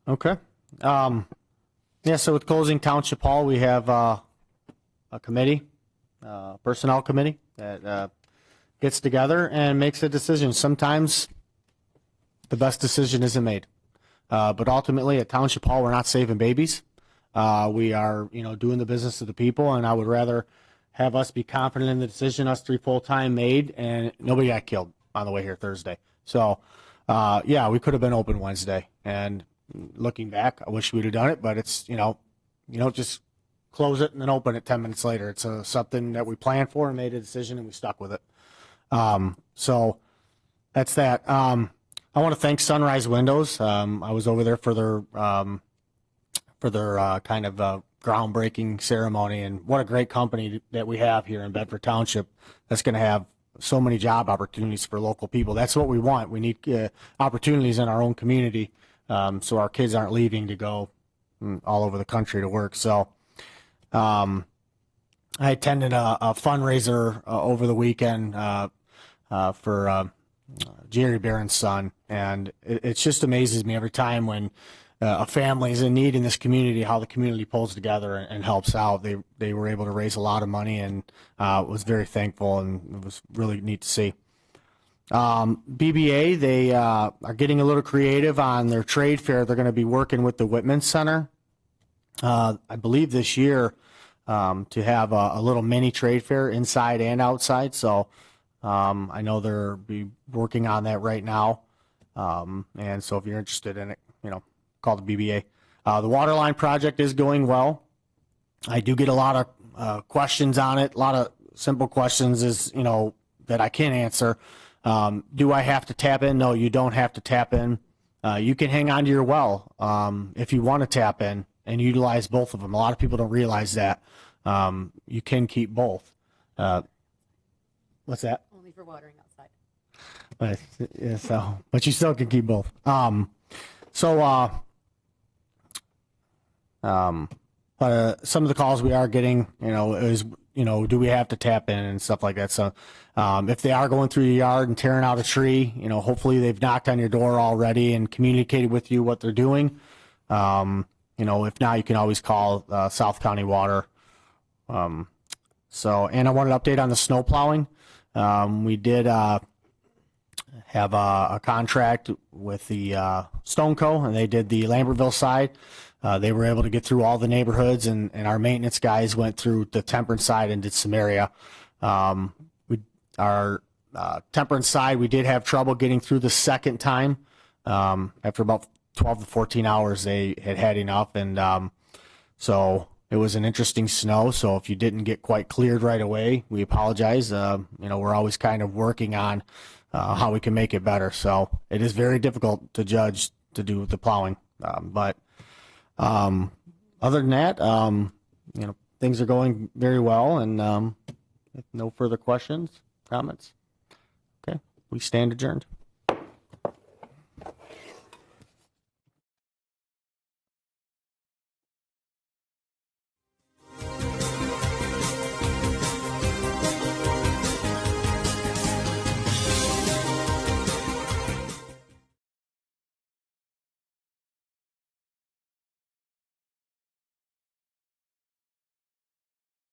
Speaker 1: Okay. Yeah, so with closing Township Hall, we have a committee, personnel committee that gets together and makes a decision. Sometimes the best decision isn't made. But ultimately at Township Hall, we're not saving babies. We are, doing the business of the people, and I would rather have us be confident in the decision us three full-time made, and nobody got killed on the way here Thursday. So, yeah, we could have been open Wednesday. And looking back, I wish we'd have done it, but it's, just close it and then open it 10 minutes later. It's something that we planned for and made a decision, and we stuck with it. So that's that. I want to thank Sunrise Windows. I was over there for their kind of groundbreaking ceremony, and what a great company that we have here in Bedford Township that's going to have so many job opportunities for local people. That's what we want. We need opportunities in our own community, so our kids aren't leaving to go all over the country to work. So I attended a fundraiser over the weekend for Jerry Barron's son, and it just amazes me every time when a family is in need in this community, how the community pulls together and helps out. They were able to raise a lot of money, and was very thankful, and it was really neat to see. BBA, they are getting a little creative on their trade fair. They're going to be working with the Whitman Center, I believe this year, to have a little mini trade fair inside and outside. So I know they're be working on that right now. And so if you're interested in it, call the BBA. The water line project is going well. I do get a lot of questions on it, a lot of simple questions that I can't answer. Do I have to tap in? No, you don't have to tap in. You can hang on to your well if you want to tap in and utilize both of them. A lot of people don't realize that. You can keep both. What's that?
Speaker 13: Only for watering outside.
Speaker 1: But, yeah, but you still can keep both. Some of the calls we are getting, is, do we have to tap in and stuff like that. So if they are going through your yard and tearing out a tree, hopefully they've knocked on your door already and communicated with you what they're doing. If not, you can always call South County Water. And I wanted to update on the snow plowing. We did have a contract with the Stoneco, and they did the Lambertville side. They were able to get through all the neighborhoods, and our maintenance guys went through the Temperance side and did some area. Our Temperance side, we did have trouble getting through the second time. After about 12 to 14 hours, they had enough, and so it was an interesting snow. So if you didn't get quite cleared right away, we apologize. We're always kind of working on how we can make it better. So it is very difficult to judge to do the plowing, but other than that, things are going very well, and if no further questions, comments, okay, we stand adjourned.